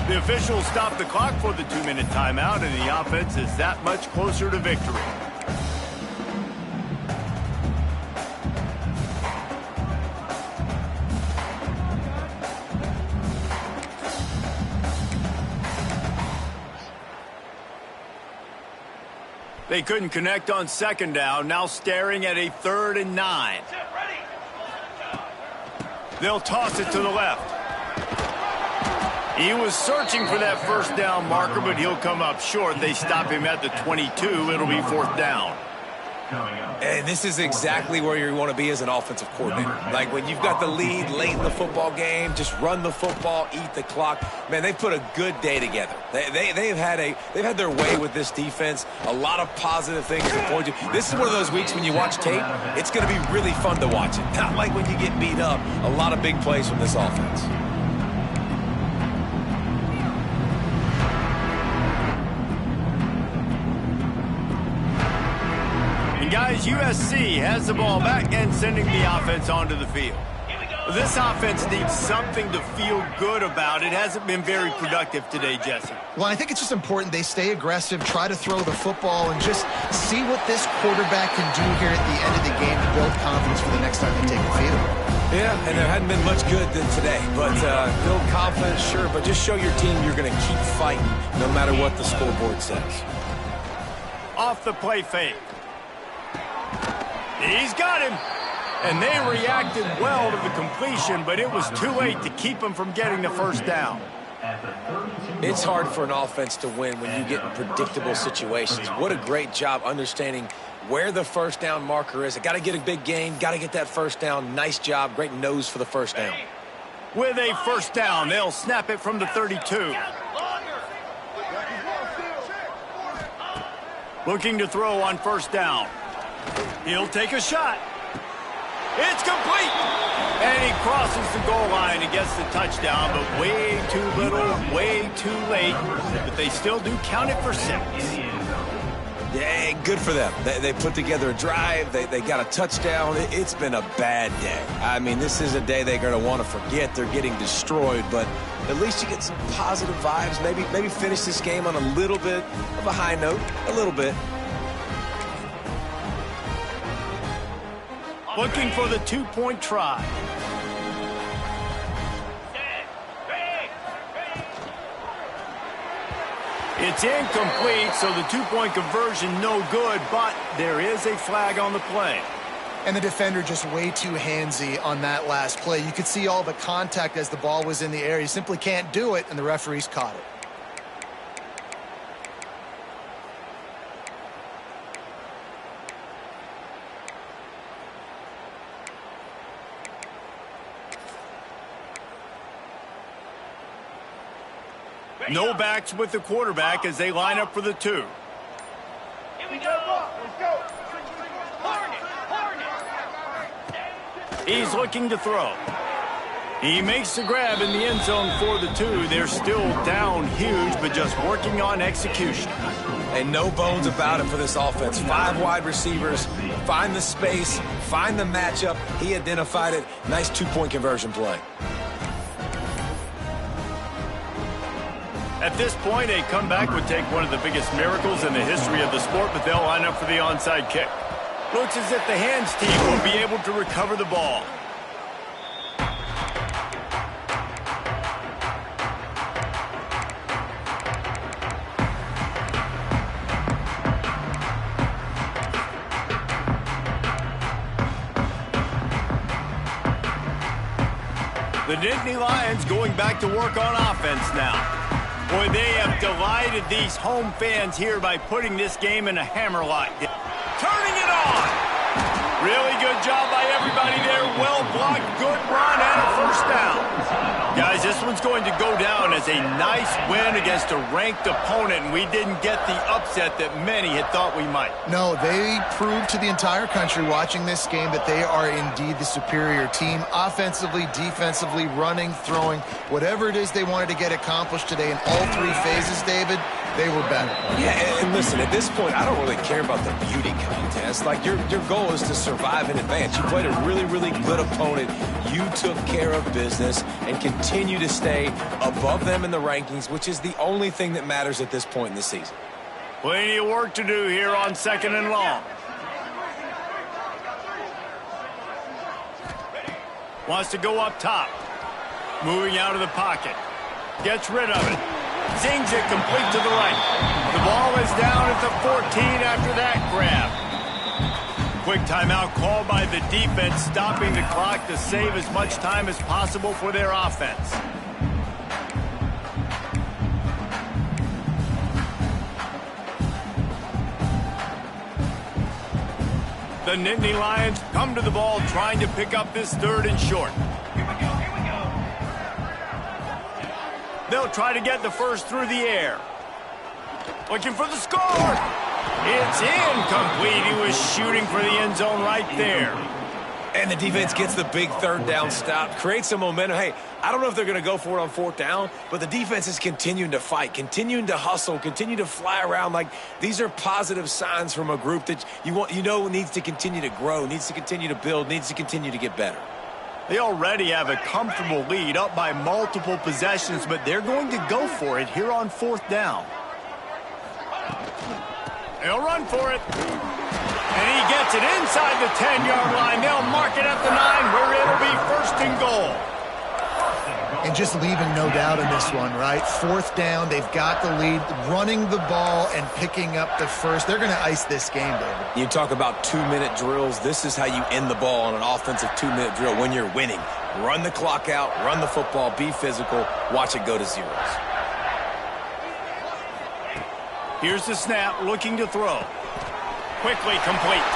The officials stopped the clock for the 2-minute timeout, and the offense is that much closer to victory. They couldn't connect on 2nd down, now staring at a 3rd and 9. They'll toss it to the left. He was searching for that first down marker, but he'll come up short. They stop him at the 22. It'll be 4th down. And this is exactly where you want to be as an offensive coordinator. Like when you've got the lead late in the football game, just run the football, eat the clock. Man, they've put a good day together. They've had their way with this defense. A lot of positive things to point to. This is one of those weeks when you watch tape, it's going to be really fun to watch it. Not like when you get beat up. A lot of big plays from this offense. Guys, USC has the ball back and sending the offense onto the field. This offense needs something to feel good about. It hasn't been very productive today, Jesse. Well, I think it's just important they stay aggressive, try to throw the football, and just see what this quarterback can do here at the end of the game to build confidence for the next time they take the field. Yeah, and there hadn't been much good today. But build confidence, sure, but just show your team you're going to keep fighting no matter what the scoreboard says. Off the play fake. He's got him. And they reacted well to the completion, but it was too late to keep him from getting the first down. It's hard for an offense to win when you get in predictable situations. What a great job understanding where the first down marker is. I got to get a big gain, got to get that first down. Nice job, great nose for the first down. With a first down, they'll snap it from the 32. Looking to throw on first down. He'll take a shot. It's complete. And he crosses the goal line and gets the touchdown, but way too little, way too late. But they still do count it for 6. Yeah, good for them. They put together a drive. They got a touchdown. It's been a bad day. I mean, this is a day they're going to want to forget. They're getting destroyed, but at least you get some positive vibes. Maybe finish this game on a little bit of a high note, a little bit. Looking for the 2-point try. It's incomplete, so the 2-point conversion no good, but there is a flag on the play. And the defender just way too handsy on that last play. You could see all the contact as the ball was in the air. You simply can't do it, and the referees caught it. No backs with the quarterback as they line up for the 2. Here we go. Let's go. He's looking to throw. He makes the grab in the end zone for the 2. They're still down huge, but just working on execution. And no bones about it for this offense. 5 wide receivers, find the space, find the matchup. He identified it. Nice 2-point conversion play. At this point, a comeback would take one of the biggest miracles in the history of the sport, but they'll line up for the onside kick. Looks as if the hands team will be able to recover the ball. The Nittany Lions going back to work on offense now. Boy, they have delighted these home fans here by putting this game in a hammerlock. Turning it on! job by everybody there. Well blocked, good run, and a first down. Guys, this one's going to go down as a nice win against a ranked opponent, and we didn't get the upset that many had thought we might. No, they proved to the entire country watching this game that they are indeed the superior team. Offensively, defensively, running, throwing, whatever it is they wanted to get accomplished today in all three phases, David, they were better. Yeah, and listen, at this point, I don't really care about the beauty contest. Like, your goal is to survive in advance. You played a really, really good opponent. You took care of business and continue to stay above them in the rankings, which is the only thing that matters at this point in the season. Plenty of work to do here on 2nd and long. Wants to go up top. Moving out of the pocket. Gets rid of it. Zings it complete to the right. The ball is down at the 14 after that grab. Quick timeout called by the defense, stopping the clock to save as much time as possible for their offense. The Nittany Lions come to the ball trying to pick up this 3rd and short. They'll try to get the first through the air. Looking for the score. It's incomplete. He was shooting for the end zone right there. And the defense gets the big 3rd down stop, creates some momentum. Hey, I don't know if they're going to go for it on 4th down, but the defense is continuing to fight, continuing to hustle, continue to fly around. Like, these are positive signs from a group that you know needs to continue to grow, needs to continue to build, needs to continue to get better. They already have a comfortable lead, up by multiple possessions, but they're going to go for it here on 4th down. They'll run for it. And he gets it inside the 10-yard line. They'll mark it at the 9, where it'll be 1st and goal. And just leaving no doubt in this one, right? 4th down, they've got the lead, running the ball and picking up the first. They're going to ice this game, David. You talk about 2-minute drills. This is how you end the ball on an offensive 2-minute drill when you're winning. Run the clock out, run the football, be physical, watch it go to zeros. Here's the snap, looking to throw. Quickly complete.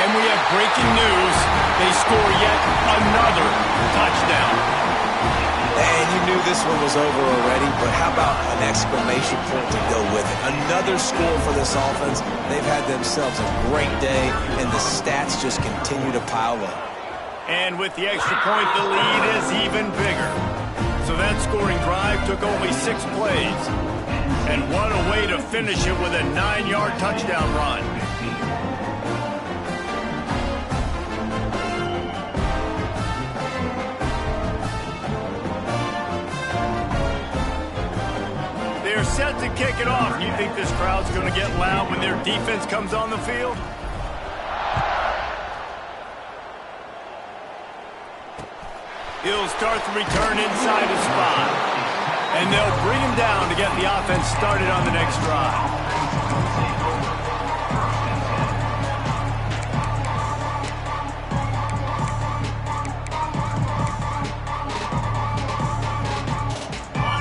And we have breaking news. They score yet another touchdown. And you knew this one was over already, but how about an exclamation point to go with it? Another score for this offense. They've had themselves a great day, and the stats just continue to pile up. And with the extra point, the lead is even bigger. So that scoring drive took only 6 plays. And what a way to finish it with a 9-yard touchdown run. They're set to kick it off. You think this crowd's going to get loud when their defense comes on the field? He'll start the return inside the spot. And they'll bring him down to get the offense started on the next drive.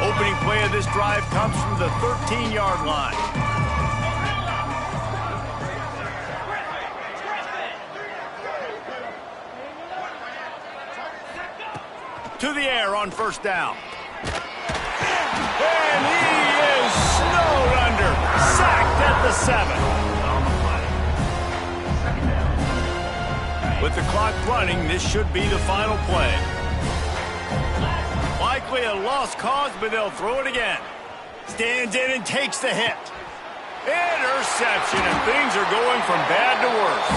Opening play of this drive comes from the 13-yard line. To the air on 1st down. And he is snowed under. Sacked at the 7. With the clock running, this should be the final play. Likely a lost cause, but they'll throw it again. Stands in and takes the hit. Interception, and things are going from bad to worse.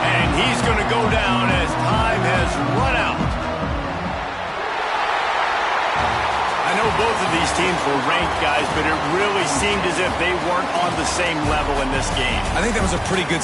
And he's going to go down as time has run out. I know both of these teams were ranked, guys, but it really seemed as if they weren't on the same level in this game. I think that was a pretty good